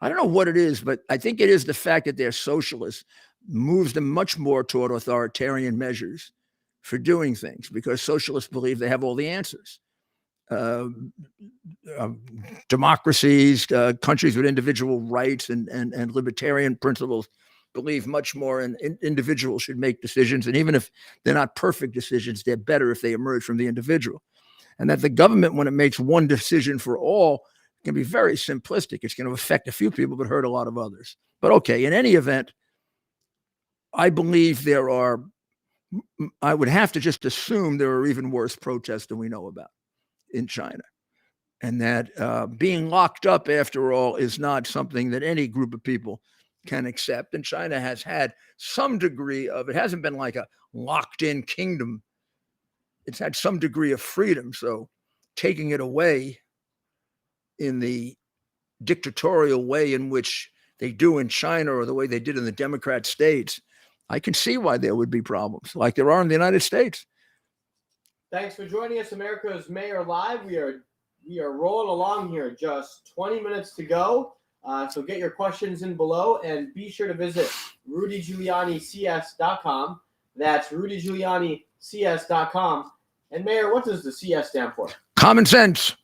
S1: I don't know what it is, but I think it is the fact that they're socialists moves them much more toward authoritarian measures for doing things, because socialists believe they have all the answers. Democracies, countries with individual rights and libertarian principles believe much more in individuals should make decisions. And even if they're not perfect decisions, they're better if they emerge from the individual. And that the government, when it makes one decision for all, can be very simplistic. It's going to affect a few people, but hurt a lot of others. But okay, in any event, I believe I would have to just assume there are even worse protests than we know about in China. And that being locked up, after all, is not something that any group of people can accept. And China has had some degree of, it hasn't been like a locked in kingdom. It's had some degree of freedom. So taking it away in the dictatorial way in which they do in China, or the way they did in the Democrat states, I can see why there would be problems like there are in the United States.
S2: Thanks for joining us, America's Mayor Live. We are rolling along here. Just 20 minutes to go. So get your questions in below, and be sure to visit rudygiulianics.com. That's rudygiulianics.com. And Mayor, what does the CS stand for?
S1: Common sense.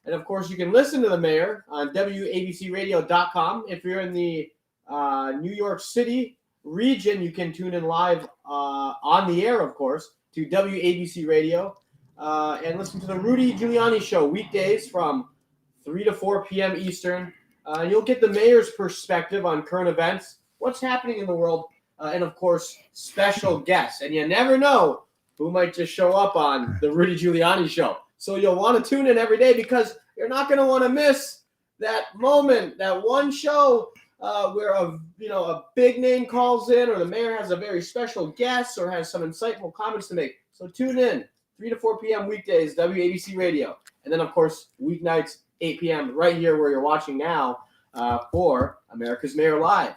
S2: And of course, you can listen to the mayor on wabcradio.com. If you're in the New York City region, you can tune in live on the air, of course, to WABC Radio and listen to the Rudy Giuliani Show weekdays from 3 to 4 p.m. Eastern. You'll get the mayor's perspective on current events, what's happening in the world, and of course, special guests. And you never know who might just show up on the Rudy Giuliani Show. So you'll want to tune in every day, because you're not going to want to miss that moment, that one show where a big name calls in, or the mayor has a very special guest, or has some insightful comments to make. So tune in 3 to 4 p.m. weekdays, WABC Radio, and then of course weeknights 8 p.m. right here where you're watching now for America's Mayor Live.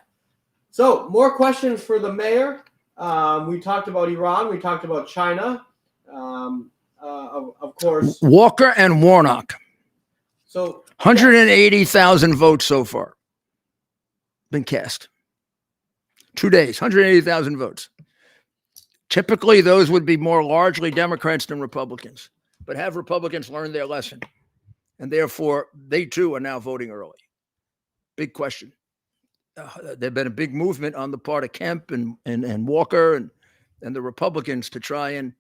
S2: So more questions for the mayor. We talked about Iran. We talked about China. Of course,
S1: Walker and Warnock.
S2: So
S1: 180,000 votes so far been cast. 2 days, 180,000 votes. Typically, those would be more largely Democrats than Republicans, but have Republicans learned their lesson? And therefore, they too are now voting early. Big question. There's been a big movement on the part of Kemp and Walker and the Republicans to try and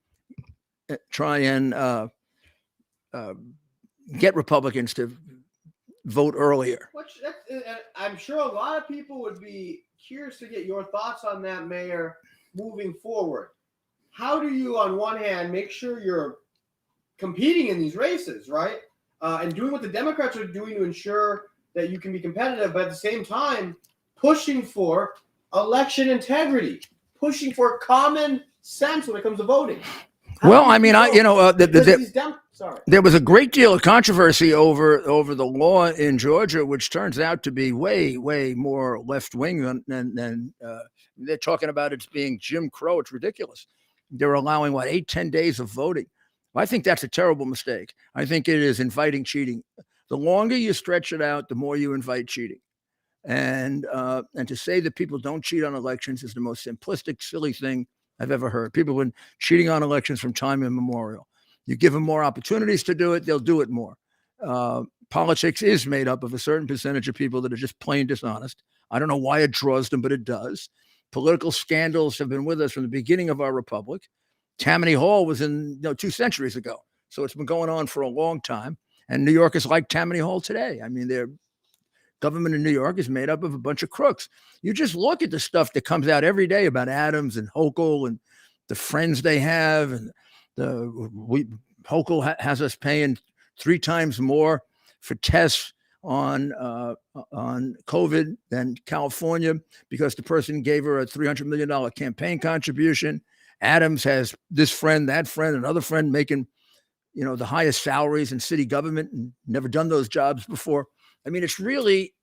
S1: get Republicans to vote earlier.
S2: I'm sure a lot of people would be curious to get your thoughts on that, Mayor, moving forward. How do you, on one hand, make sure you're competing in these races, right? And doing what the Democrats are doing to ensure that you can be competitive, but at the same time, pushing for election integrity, pushing for common sense when it comes to voting.
S1: There was a great deal of controversy over the law in Georgia, which turns out to be way, way more left wing than they're talking about. It's being Jim Crow. It's ridiculous. They're allowing 8-10 days of voting. I think that's a terrible mistake. I think it is inviting cheating. The longer you stretch it out, the more you invite cheating. And to say that people don't cheat on elections is the most simplistic, silly thing I've ever heard. People have been cheating on elections from time immemorial. You give them more opportunities to do it, they'll do it more. Politics is made up of a certain percentage of people that are just plain dishonest. I don't know why it draws them, but it does. Political scandals have been with us from the beginning of our republic. Tammany Hall was in 2 centuries ago. So it's been going on for a long time. And New York is like Tammany Hall today. I mean, their government in New York is made up of a bunch of crooks. You just look at the stuff that comes out every day about Adams and Hochul and the friends they have. And Hochul has us paying 3 times more for tests on COVID than California because the person gave her a $300 million campaign contribution. Adams has this friend, that friend, another friend making, the highest salaries in city government and never done those jobs before. I mean, it's really,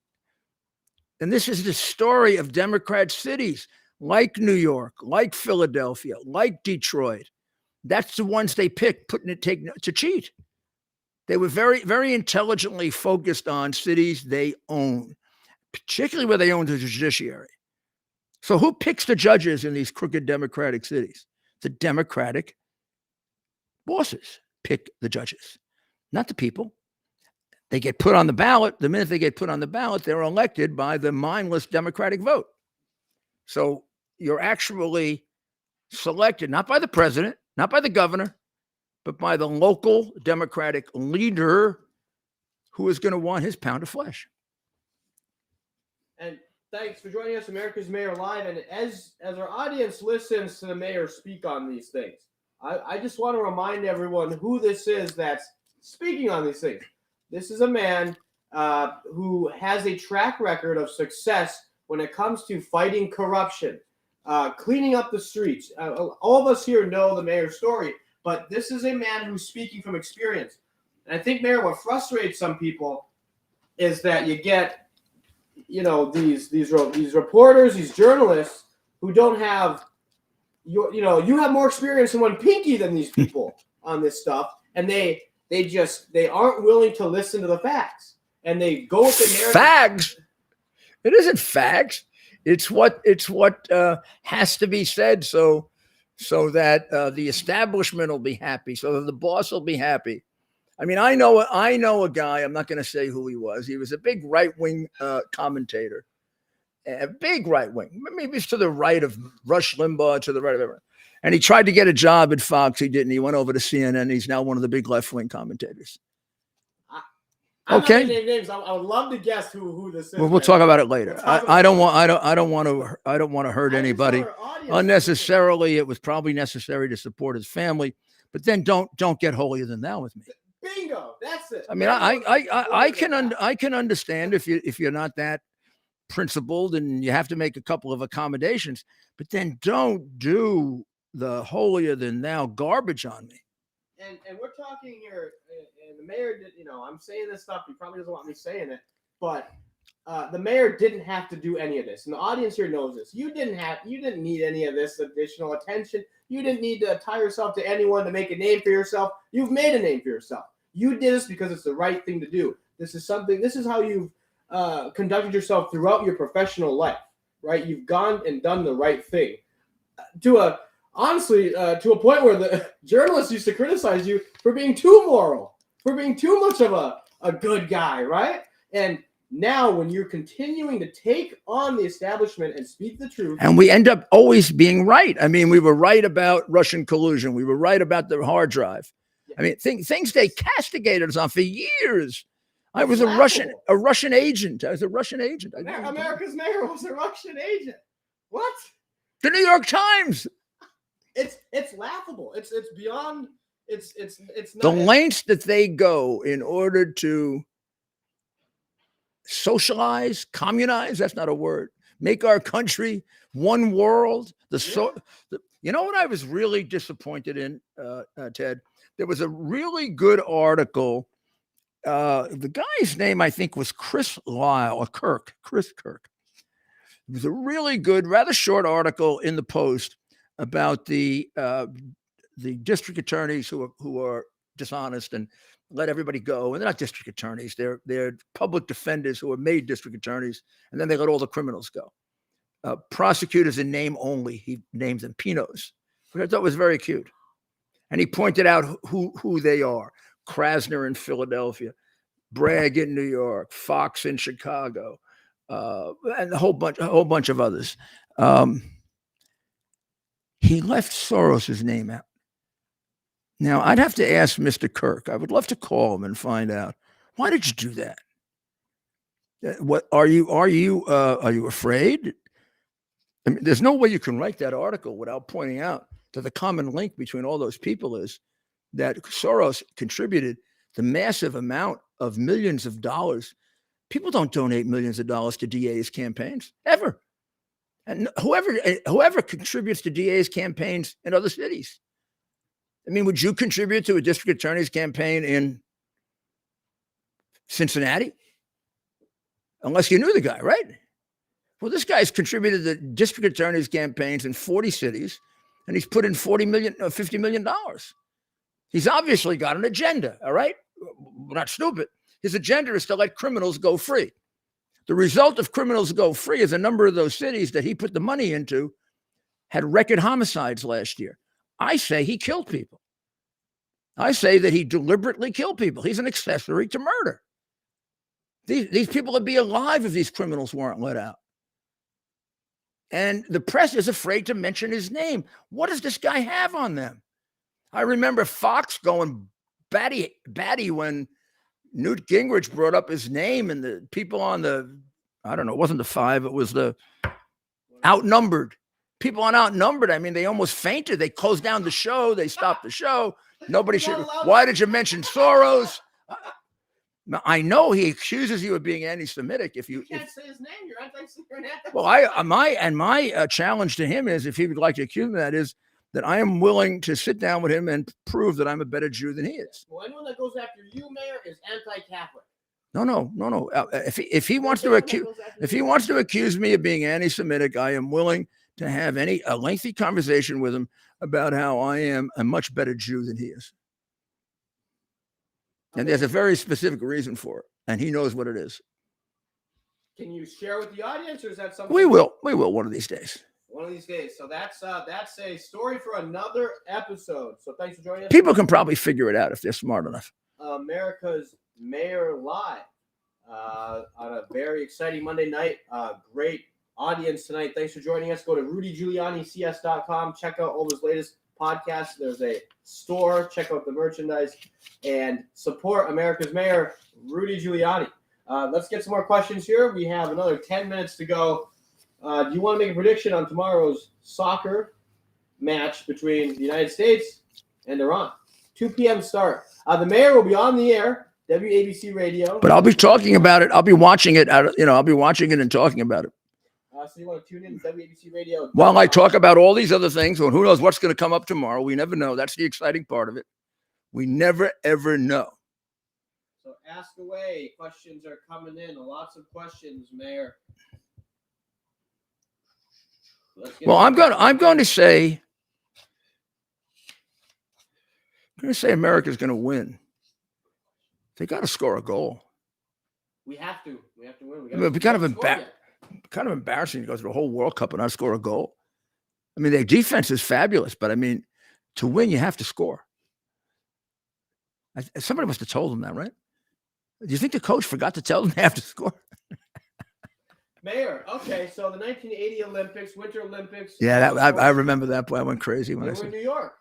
S1: and this is the story of Democrat cities like New York, like Philadelphia, like Detroit. That's the ones they picked, to cheat. They were very, very intelligently focused on cities they own, particularly where they own the judiciary. So who picks the judges in these crooked Democratic cities? The Democratic bosses pick the judges, not the people. They get put on the ballot. The minute they get put on the ballot, they're elected by the mindless Democratic vote. So you're actually selected not by the president, not by the governor, but by the local Democratic leader who is going to want his pound of flesh.
S2: And thanks for joining us, America's Mayor Live. And as our audience listens to the mayor speak on these things, I just want to remind everyone who this is that's speaking on these things. This is a man who has a track record of success when it comes to fighting corruption, cleaning up the streets. All of us here know the mayor's story, but this is a man who's speaking from experience. And I think, Mayor, what frustrates some people is that you get, these reporters, these journalists who don't have, you have more experience in one pinky than these people on this stuff, and they aren't willing to listen to the facts, and they go with the narrative.
S1: Facts? It isn't facts. It's what has to be said so that the establishment will be happy, so that the boss will be happy. I mean, I know a guy. I'm not going to say who he was. He was a big right-wing commentator, a big right-wing. Maybe it's to the right of Rush Limbaugh, to the right of everyone. And he tried to get a job at Fox. He didn't. He went over to CNN. He's now one of the big left-wing commentators.
S2: I'm not gonna name names. I would love to guess who this is.
S1: Well, we'll talk about it later. I don't want to hurt anybody unnecessarily. It was probably necessary to support his family, but then don't get holier than thou with me.
S2: Bingo, that's it.
S1: I mean, I can understand if you're not that principled and you have to make a couple of accommodations, but then don't do the holier than thou garbage on me.
S2: And we're talking here, and the mayor did, I'm saying this stuff. He probably doesn't want me saying it, but the mayor didn't have to do any of this, and the audience here knows this. You didn't need any of this additional attention. You didn't need to tie yourself to anyone to make a name for yourself. You've made a name for yourself. You did this because it's the right thing to do. This is how you've conducted yourself throughout your professional life, right? You've gone and done the right thing. Honestly, to a point where the journalists used to criticize you for being too moral, for being too much of a good guy, right? And now when you're continuing to take on the establishment and speak the truth.
S1: And we end up always being right. I mean, we were right about Russian collusion. We were right about the hard drive. Yeah. I mean, things they castigated us on for years. I was a Russian agent. I was a Russian agent.
S2: America's mayor was a Russian agent. What?
S1: The New York Times.
S2: It's laughable. It's beyond. It's not
S1: the lengths that they go in order to socialize, communize. That's not a word. Make our country one world. You know what I was really disappointed in, Ted? There was a really good article. The guy's name, I think, was Chris Lyle or Chris Kirk. It was a really good, rather short article in the Post about the district attorneys who are dishonest and let everybody go. And they're not district attorneys. They're public defenders who are made district attorneys. And then they let all the criminals go. Prosecutors in name only. He named them Pinos, which I thought was very cute. And he pointed out who they are. Krasner in Philadelphia, Bragg in New York, Fox in Chicago, and a whole bunch of others. He left Soros's name out. Now, I'd have to ask Mr. Kirk. I would love to call him and find out, why did you do that? What are you afraid? I mean, there's no way you can write that article without pointing out that the common link between all those people is that Soros contributed the massive amount of millions of dollars. People don't donate millions of dollars to DA's campaigns ever. And whoever contributes to DA's campaigns in other cities. I mean, would you contribute to a district attorney's campaign in Cincinnati? Unless you knew the guy, right? Well, this guy's contributed to district attorney's campaigns in 40 cities, and he's put in $50 million. He's obviously got an agenda, all right? We're not stupid. His agenda is to let criminals go free. The result of criminals go free is a number of those cities that he put the money into had record homicides last year. I say he killed people. I say that he deliberately killed people. He's an accessory to murder. These people would be alive if these criminals weren't let out. And the press is afraid to mention his name. What does this guy have on them? I remember Fox going batty when Newt Gingrich brought up his name, and the people on it wasn't the 5, it was the outnumbered. People on Outnumbered, I mean, they almost fainted. They closed down the show. They stopped the show. Nobody should. Why did you mention Soros? I know he accuses you of being anti-Semitic.
S2: You can't say his name. You're anti-Semitic.
S1: Well, my challenge to him is, if he would like to accuse me, that I am willing to sit down with him and prove that I'm a better Jew than he is.
S2: Well, anyone that goes after you, Mayor, is anti-Catholic.
S1: No. If he wants to accuse me of being anti-Semitic, I am willing to have a lengthy conversation with him about how I am a much better Jew than he is. And there's a very specific reason for it, and he knows what it is.
S2: Can you share with the audience, or is that something?
S1: We will one of these days.
S2: One of these days. So that's a story for another episode. So thanks for joining us.
S1: People can probably figure it out if they're smart enough.
S2: America's Mayor Live on a very exciting Monday night. Great audience tonight. Thanks for joining us. Go to rudygiulianics.com. Check out all his latest podcasts. There's a store. Check out the merchandise and support America's Mayor, Rudy Giuliani. Let's get some more questions here. We have another 10 minutes to go. Do you want to make a prediction on tomorrow's soccer match between the United States and Iran? 2 p.m. start. The mayor will be on the air WABC Radio.
S1: But I'll be talking about it. I'll be watching it. I'll be watching it and talking about it.
S2: So you want to tune in to WABC Radio.
S1: While I talk about all these other things, well, who knows what's going to come up tomorrow? We never know. That's the exciting part of it. We never, ever know.
S2: So ask away. Questions are coming in. Lots of questions, Mayor.
S1: Well, I'm going to say America's going to win. They got to score a goal.
S2: We have to win.
S1: It'd be kind of embarrassing to go through the whole World Cup and not score a goal. I mean, their defense is fabulous, but I mean, to win, you have to score. Somebody must have told them that, right? Do you think the coach forgot to tell them they have to score?
S2: Mayor, okay, so the 1980 Olympics, Winter Olympics.
S1: Yeah, I remember that. Boy, I went crazy when
S2: they
S1: I
S2: were
S1: said
S2: in New York.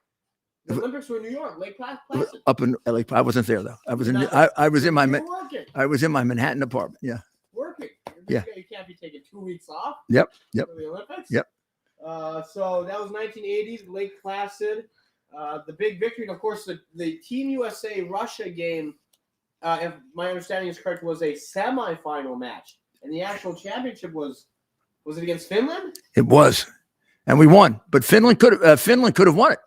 S2: The Olympics were in New York, Lake Placid.
S1: Up in LA. I wasn't there though. I was in my Manhattan apartment. Yeah.
S2: Working.
S1: Yeah.
S2: You can't be taking 2 weeks off.
S1: Yep.
S2: For the Olympics.
S1: Yep.
S2: So that was 1980s, Lake Placid. The big victory, and of course, the Team USA Russia game, if my understanding is correct, was a semifinal match, and the actual championship was it against Finland?
S1: It was, and we won. But Finland could have won it.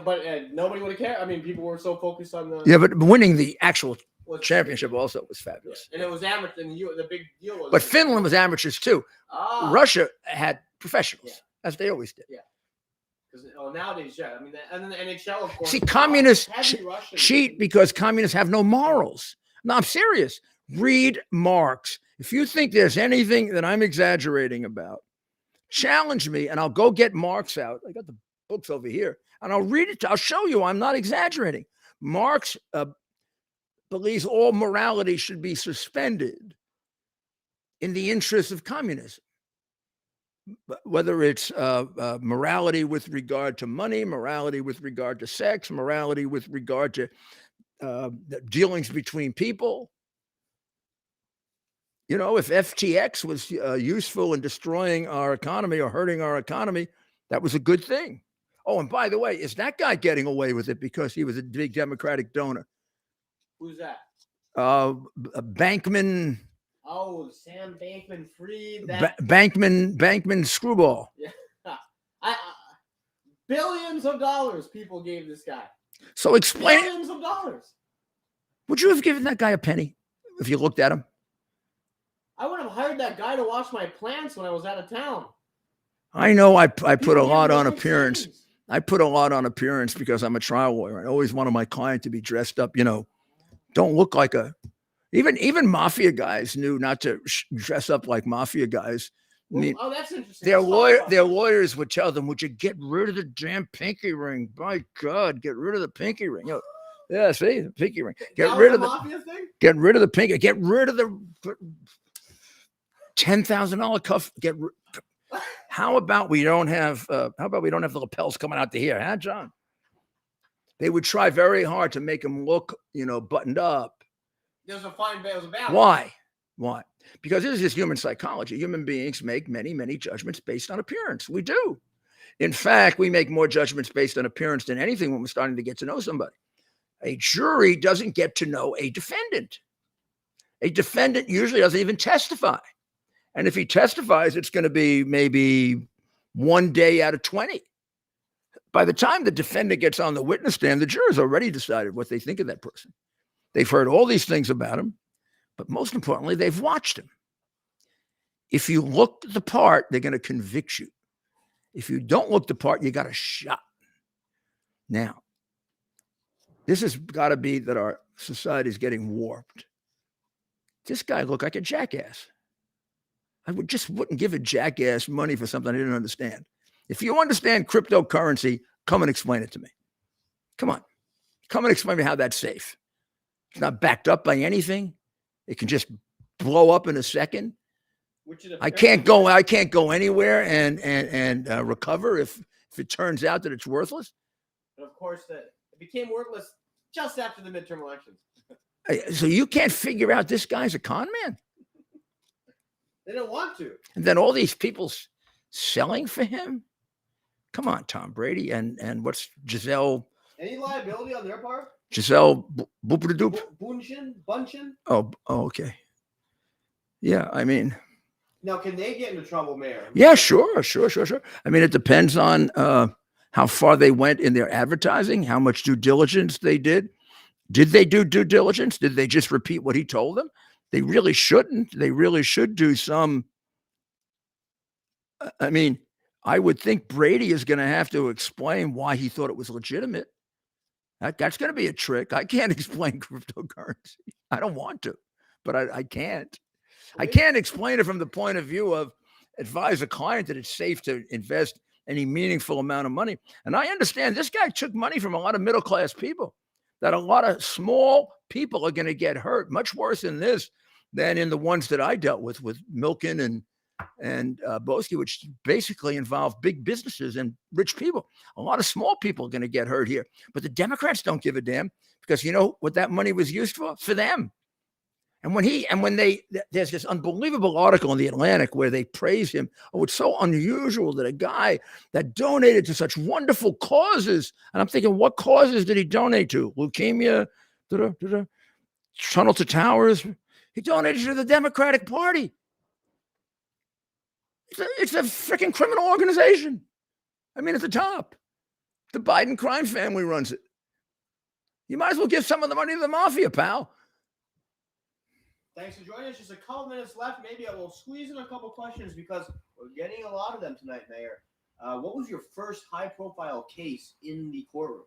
S2: But nobody would have cared. I mean, people were so focused on the
S1: but winning the actual championship also was fabulous.
S2: And it was amateur. And the big deal was.
S1: But Finland was amateurs too. Russia had professionals, as they always did.
S2: Yeah. Because nowadays, yeah. I mean, and then the NHL, of course.
S1: See, communists cheat because communists have no morals. No, I'm serious. Read Marx. If you think there's anything that I'm exaggerating about, challenge me, and I'll go get Marx out. I got the books over here, and I'll read it. I'll show you I'm not exaggerating. Marx believes all morality should be suspended in the interest of communism. Whether it's morality with regard to money, morality with regard to sex, morality with regard to dealings between people. You know, if FTX was useful in destroying our economy or hurting our economy, that was a good thing. Oh, and by the way, is that guy getting away with it because he was a big Democratic donor?
S2: Who's that?
S1: Bankman.
S2: Oh, Sam Bankman-Fried.
S1: Bankman screwball.
S2: Yeah. Billions of dollars people gave this guy.
S1: So explain.
S2: Billions of dollars.
S1: Would you have given that guy a penny if you looked at him?
S2: I would have hired that guy to wash my plants when I was out of town.
S1: I know I put a lot on appearance. I put a lot on appearance because I'm a trial lawyer. I always wanted my client to be dressed up, don't look like even mafia guys knew not to dress up like mafia guys. I mean,
S2: that's interesting.
S1: Their lawyers would tell them, "Would you get rid of the damn pinky ring? My God, get rid of the pinky ring." Yeah, see the pinky ring. Get rid of the
S2: mafia thing.
S1: Get rid of the pinky. Get rid of the $10,000 cuff. How about we don't have the lapels coming out to here, huh, John? They would try very hard to make him look, buttoned up.
S2: There's a balance.
S1: Why? Because this is just human psychology. Human beings make many, many judgments based on appearance. We do. In fact, we make more judgments based on appearance than anything when we're starting to get to know somebody. A jury doesn't get to know a defendant. A defendant usually doesn't even testify. And if he testifies, it's going to be maybe 1 day out of 20. By the time the defendant gets on the witness stand, the jurors already decided what they think of that person. They've heard all these things about him, but most importantly, they've watched him. If you look the part, they're going to convict you. If you don't look the part, you got a shot. Now, this has got to be that our society is getting warped. This guy looked like a jackass. I wouldn't give a jackass money for something I didn't understand. If you understand cryptocurrency, come and explain it to me. Come on. Come and explain to me how that's safe. It's not backed up by anything. It can just blow up in a second. I can't go anywhere and recover if it turns out that it's worthless.
S2: And of course, it became worthless just after the midterm elections.
S1: So you can't figure out this guy's a con man?
S2: They don't want to.
S1: And then all these people selling for him? Come on, Tom Brady and what's Giselle?
S2: Any liability on their part?
S1: Giselle Boopadoop.
S2: Bunchin?
S1: Oh, okay. Yeah, I mean,
S2: now can they get into trouble, Mayor?
S1: Yeah, sure. I mean, it depends on how far they went in their advertising, how much due diligence they did. Did they do due diligence? Did they just repeat what he told them? They really shouldn't. They really should do some. I mean, I would think Brady is going to have to explain why he thought it was legitimate. That's going to be a trick. I can't explain cryptocurrency. I don't want to, but I can't. I can't explain it from the point of view of advise a client that it's safe to invest any meaningful amount of money. And I understand this guy took money from a lot of middle-class people, that a lot of small people are going to get hurt, much worse in this than in the ones that I dealt with Milken and Boski, which basically involve big businesses and rich people. A lot of small people are going to get hurt here. But the Democrats don't give a damn, because you know what that money was used for? For them. And there's this unbelievable article in the Atlantic where they praise him. Oh, it's so unusual that a guy that donated to such wonderful causes. And I'm thinking, what causes did he donate to? Leukemia, Tunnel to Towers. He donated to the Democratic Party. It's a freaking criminal organization. I mean, at the top, the Biden crime family runs it. You might as well give some of the money to the mafia, pal.
S2: Thanks for joining us. Just a couple minutes left. Maybe I will squeeze in a couple questions because we're getting a lot of them tonight, Mayor. What was your first high-profile case in the courtroom?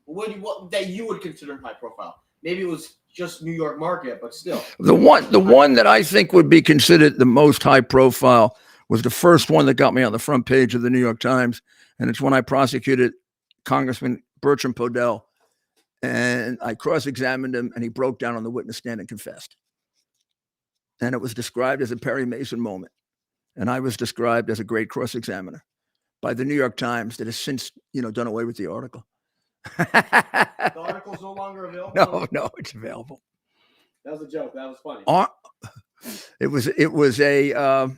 S2: What that you would consider high-profile? Maybe it was just New York market, but still. The
S1: one that I think would be considered the most high-profile was the first one that got me on the front page of the New York Times, and it's when I prosecuted Congressman Bertram Podell, and I cross-examined him, and he broke down on the witness stand and confessed. And it was described as a Perry Mason moment. And I was described as a great cross-examiner by the New York Times that has since, done away with the article.
S2: The article's no longer available?
S1: No, it's available.
S2: That was a joke. That was funny.
S1: It was a...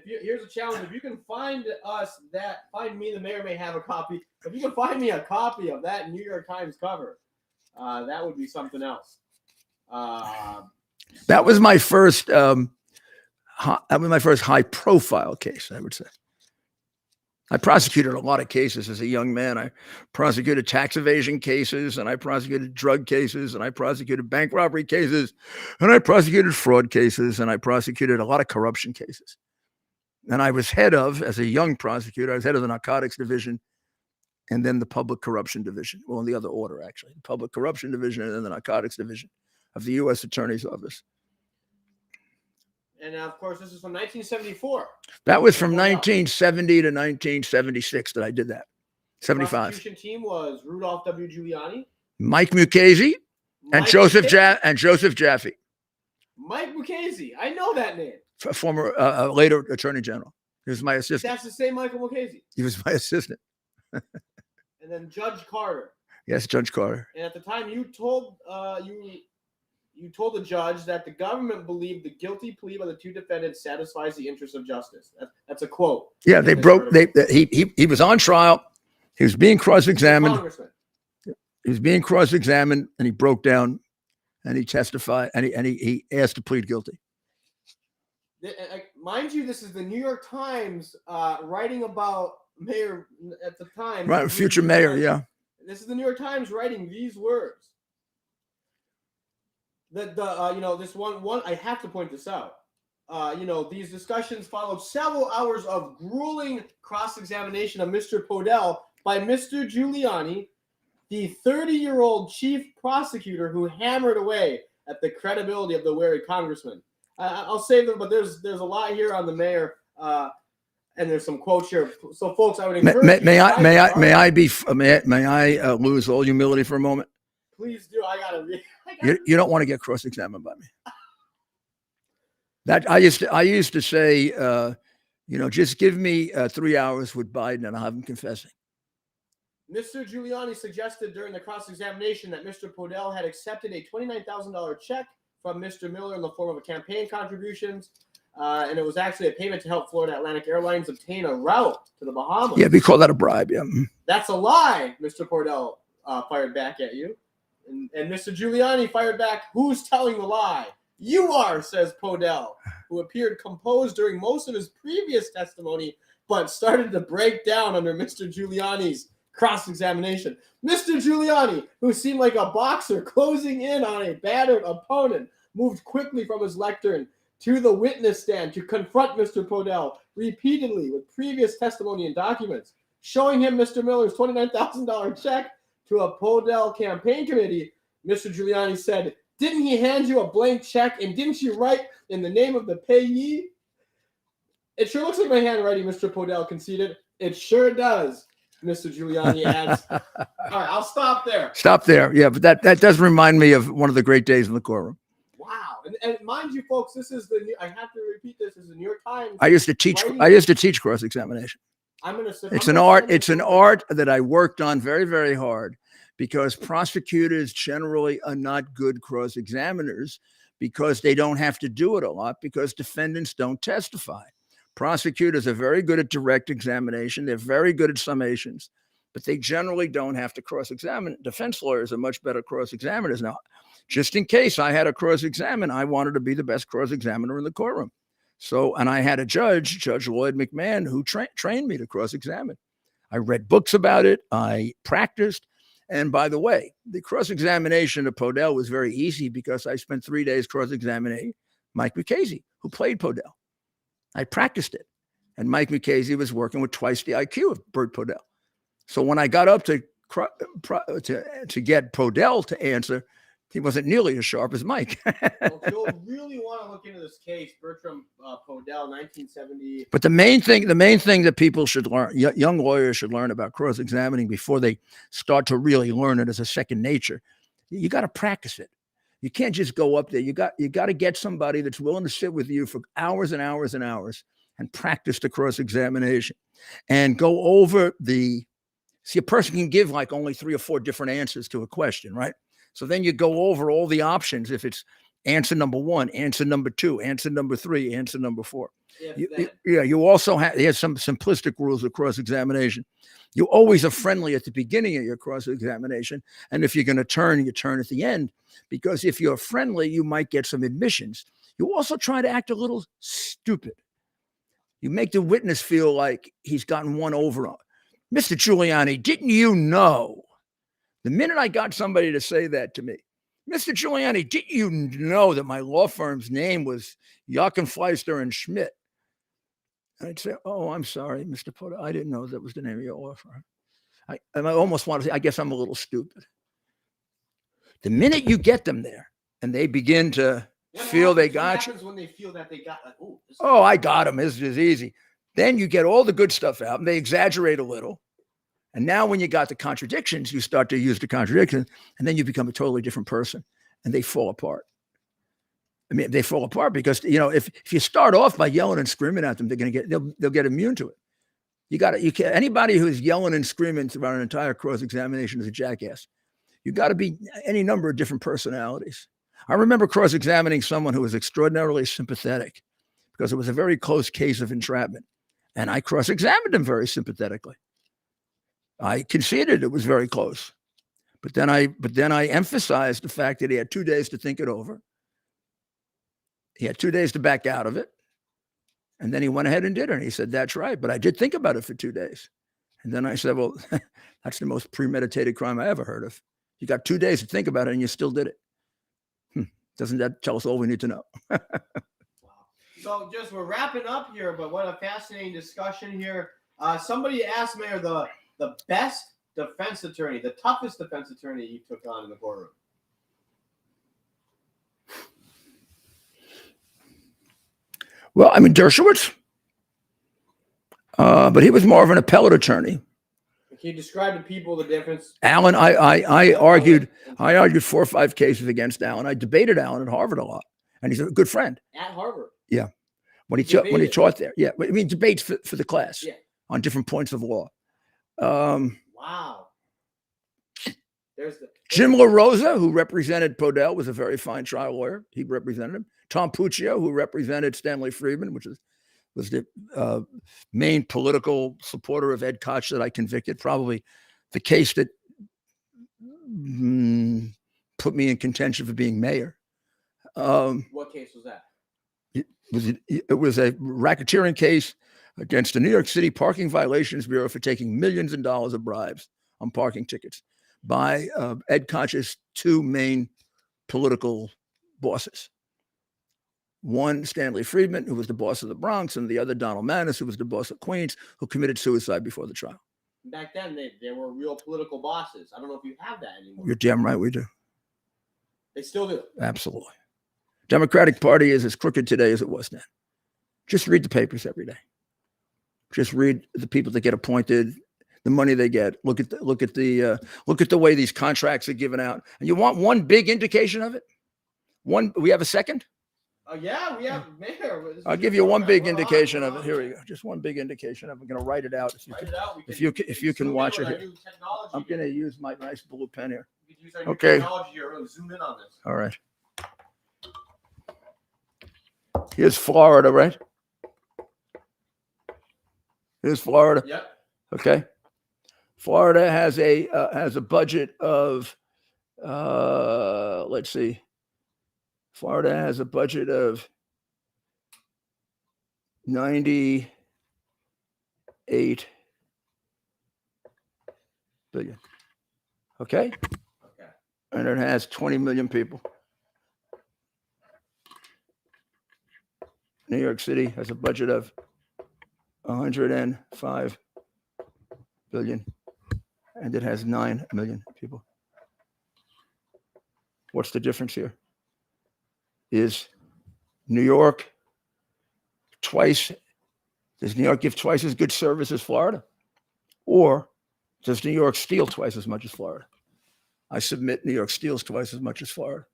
S2: here's a challenge. If you can find me, the Mayor may have a copy. If you can find me a copy of that New York Times cover, that would be something else.
S1: That was my first. That was my first high-profile case, I would say. I prosecuted a lot of cases as a young man. I prosecuted tax evasion cases, and I prosecuted drug cases, and I prosecuted bank robbery cases, and I prosecuted fraud cases, and I prosecuted a lot of corruption cases. And I was as a young prosecutor, I was head of the narcotics division, and then the public corruption division. Well, in the other order, actually, the public corruption division and then the narcotics division of the U.S. Attorney's Office.
S2: And of course, this is from 1974.
S1: That was from 1970 to 1976 that I did that. 75.
S2: The prosecution team was Rudolph W. Giuliani,
S1: Mike Mukasey, and Joseph Jaffe.
S2: Mike Mukasey, I know that name.
S1: Former later Attorney General. He was my assistant.
S2: That's the same Michael Mukasey.
S1: He was my assistant.
S2: And then Judge Carter.
S1: Yes, Judge Carter.
S2: And at the time, you told you told the judge that the government believed the guilty plea by the two defendants satisfies the interests of justice. That's a quote.
S1: Yeah, he was on trial. He was being cross-examined. He was being cross-examined, and he broke down, and he testified, and he asked to plead guilty.
S2: Mind you, this is the New York Times writing about Mayor at the time.
S1: Right, future mayor, yeah.
S2: This is the New York Times writing these words. This one I have to point this out. These discussions followed several hours of grueling cross-examination of Mr. Podell by Mr. Giuliani, the 30-year-old chief prosecutor who hammered away at the credibility of the wary congressman. I'll save them, but there's a lot here on the mayor, and there's some quotes here. So, folks, I would encourage. May
S1: I lose all humility for a moment?
S2: Please do.
S1: You don't want to get cross-examined by me. That I used to say, just give me 3 hours with Biden and I'll have him confessing.
S2: Mr. Giuliani suggested during the cross-examination that Mr. Podell had accepted a $29,000 check from Mr. Miller in the form of a campaign contributions, and it was actually a payment to help Florida Atlantic Airlines obtain a route to the Bahamas.
S1: Yeah, we call that a bribe. Yeah,
S2: that's a lie. Mr. Podell fired back at you. And Mr. Giuliani fired back, "Who's telling the lie? You are," says Podell, who appeared composed during most of his previous testimony, but started to break down under Mr. Giuliani's cross-examination. Mr. Giuliani, who seemed like a boxer closing in on a battered opponent, moved quickly from his lectern to the witness stand to confront Mr. Podell repeatedly with previous testimony and documents, showing him Mr. Miller's $29,000 check to a Podell campaign committee. Mr. Giuliani said, "Didn't he hand you a blank check, and didn't you write in the name of the payee?" "It sure looks like my handwriting," Mr. Podell conceded. "It sure does," Mr. Giuliani adds. All right, I'll stop there.
S1: Stop there. Yeah, but that does remind me of one of the great days in the courtroom.
S2: Wow. And mind you, folks, this is I have to repeat this, is the New York Times.
S1: I used to teach cross-examination. It's an art that I worked on very, very hard, because prosecutors generally are not good cross-examiners because they don't have to do it a lot, because defendants don't testify. Prosecutors are very good at direct examination. They're very good at summations, but they generally don't have to cross-examine. Defense lawyers are much better cross-examiners. Now, just in case I had to cross-examine, I wanted to be the best cross-examiner in the courtroom. So, and I had a Judge Lloyd McMahon, who trained me to cross-examine. I read books about it. I practiced. And by the way, the cross-examination of Podell was very easy because I spent 3 days cross-examining Mike Mukasey, who played Podell. I practiced it. And Mike Mukasey was working with twice the IQ of Bert Podell. So when I got up to get Podell to answer, he wasn't nearly as sharp as Mike.
S2: Well, if you'll really want to look into this case, Bertram Podell, 1970.
S1: But the main thing that people should learn, young lawyers should learn about cross-examining before they start to really learn it as a second nature, you got to practice it. You can't just go up there. You got to get somebody that's willing to sit with you for hours and hours and hours and practice the cross-examination and go over see, a person can give like only 3 or 4 different answers to a question, right? So then you go over all the options. If it's answer number 1, answer number 2, answer number 3, answer number 4. You also have some simplistic rules of cross-examination. You always are friendly at the beginning of your cross-examination. And if you're going to turn, you turn at the end, because if you're friendly, you might get some admissions. You also try to act a little stupid. You make the witness feel like he's gotten one over on. "Mr. Giuliani, didn't you know?" The minute I got somebody to say that to me, "Mr. Giuliani, didn't you know that my law firm's name was Jochen Fleister and Schmidt?" I'd say, "Oh, I'm sorry, Mr. Podell. I didn't know that was the name of your law firm." I almost want to say, I guess I'm a little stupid. The minute you get them there and they begin to feel they got you.
S2: What happens when they feel that they got, like,
S1: oh, I got them. This is easy. Then you get all the good stuff out and they exaggerate a little. And now when you got the contradictions, you start to use the contradictions, and then you become a totally different person, and they fall apart. I mean, they fall apart because, if you start off by yelling and screaming at them, they'll get immune to it. Anybody who's yelling and screaming throughout an entire cross-examination is a jackass. You got to be any number of different personalities. I remember cross-examining someone who was extraordinarily sympathetic because it was a very close case of entrapment, and I cross-examined him very sympathetically. I conceded it was very close, but then I emphasized the fact that he had 2 days to think it over. He had 2 days to back out of it, and then he went ahead and did it. And he said, "That's right, but I did think about it for 2 days." And then I said, "Well, that's the most premeditated crime I ever heard of. You got 2 days to think about it, and you still did it. Doesn't that tell us all we need to know?"
S2: So we're wrapping up here, but what a fascinating discussion here. Somebody asked Mayor the best defense attorney, the toughest defense attorney you took on in the courtroom.
S1: Well, I mean, Dershowitz, but he was more of an appellate attorney.
S2: Can you describe to people the difference?
S1: Alan, I argued 4 or 5 cases against Alan. I debated Alan at Harvard a lot, and he's a good friend.
S2: At Harvard?
S1: Yeah. When he taught there. Yeah. I mean, debates for the class on different points of law.
S2: Wow.
S1: Jim LaRosa, who represented Podell, was a very fine trial lawyer. He represented him. Tom Puccio, who represented Stanley Friedman, which was the main political supporter of Ed Koch that I convicted. Probably the case that put me in contention for being mayor.
S2: What case was that?
S1: It was a racketeering case against the New York City Parking Violations Bureau for taking millions of dollars of bribes on parking tickets by Ed Koch's two main political bosses. One, Stanley Friedman, who was the boss of the Bronx, and the other, Donald Maness, who was the boss of Queens, who committed suicide before the trial.
S2: Back then, they were real political bosses. I don't know if you have that anymore.
S1: You're damn right we do.
S2: They still do.
S1: Absolutely. Democratic Party is as crooked today as it was then. Just read the papers every day. Just read the people that get appointed, the money they get. Look at the way these contracts are given out. And you want one big indication of it? We have a second?
S2: Yeah, we have Mayor.
S1: I'll give you one big indication of it. Here we go. Just one big indication of it. I'm going to write it out. If you can watch it here. I'm going to use my nice blue pen here. Okay.
S2: Really zoom in on this.
S1: All right. Here's Florida, right? Here's Florida.
S2: Yep.
S1: Okay. Florida has a budget of let's see. Florida has a budget of $98 billion. Okay?
S2: Okay.
S1: And it has 20 million people. New York City has a budget of 105 billion, and it has 9 million people. What's the difference here? Is New York does New York give twice as good service as Florida? Or does New York steal twice as much as Florida? I submit New York steals twice as much as Florida.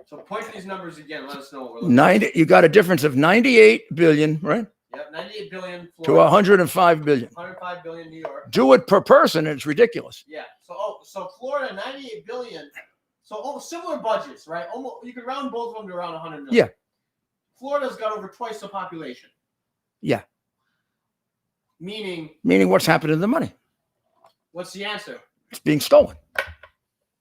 S2: So point these numbers again. Let us know what we're looking at.
S1: You got a difference of 98 billion, right?
S2: Yep, 98 billion Florida,
S1: to 105 billion.
S2: 105 billion New York.
S1: Do it per person, and it's ridiculous.
S2: Yeah. So Florida, 98 billion. So similar budgets, right? Almost you could round both of them to around 100 million.
S1: Yeah.
S2: Florida's got over twice the population.
S1: Yeah.
S2: Meaning
S1: what's happened to the money?
S2: What's the answer?
S1: It's being stolen.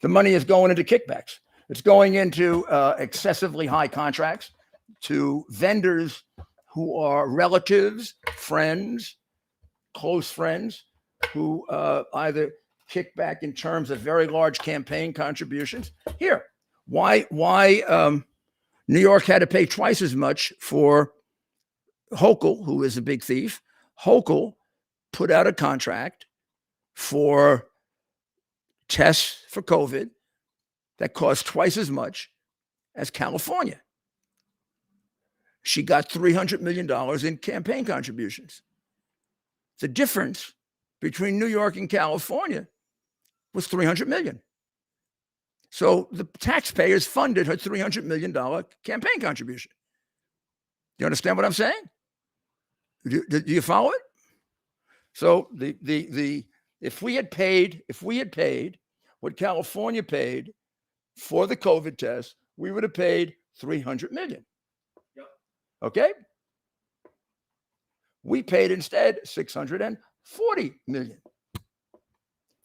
S1: The money is going into kickbacks. It's going into excessively high contracts to vendors who are relatives, friends, close friends, who either kick back in terms of very large campaign contributions. Here, why New York had to pay twice as much for Hochul, who is a big thief. Hochul put out a contract for tests for COVID that cost twice as much as California. She got $300 million in campaign contributions. The difference between New York and California was $300 million. So the taxpayers funded her $300 million campaign contribution. You understand what I'm saying? Do you follow it? So if we had paid what California paid for the COVID test, we would have paid $300 million.
S2: Yep.
S1: Okay? We paid instead $640 million.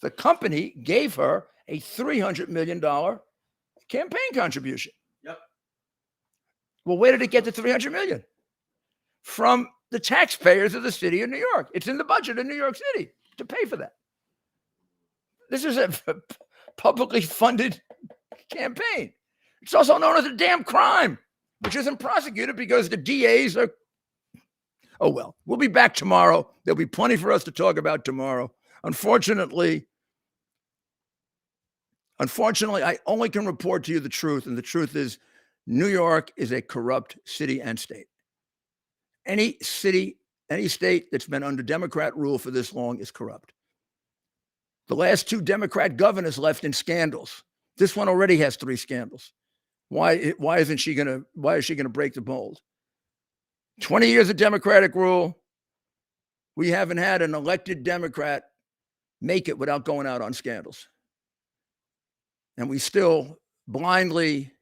S1: The company gave her a $300 million campaign contribution.
S2: Yep.
S1: Well, where did it get the $300 million? From the taxpayers of the city of New York. It's in the budget of New York City to pay for that. This is a publicly funded campaign. It's also known as a damn crime, which isn't prosecuted because the DAs are. Oh, well, we'll be back tomorrow. There'll be plenty for us to talk about tomorrow. Unfortunately, I only can report to you the truth, and the truth is New York is a corrupt city and state. Any city, any state that's been under Democrat rule for this long is corrupt. The last two Democrat governors left in scandals. This one already has 3 scandals. Why is she going to break the mold? 20 years of Democratic rule. We haven't had an elected Democrat make it without going out on scandals. And we still blindly,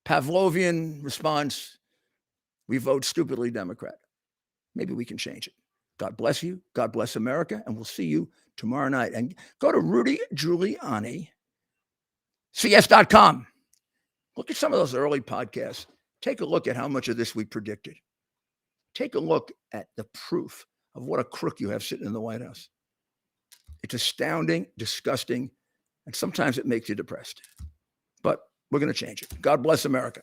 S1: Pavlovian response, we vote stupidly Democrat. Maybe we can change it. God bless you. God bless America. And we'll see you tomorrow night. And go to Rudy Giuliani CS.com. Look at some of those early podcasts. Take a look at how much of this we predicted. Take a look at the proof of what a crook you have sitting in the White House. It's astounding, disgusting, and sometimes it makes you depressed. But we're going to change it. God bless America.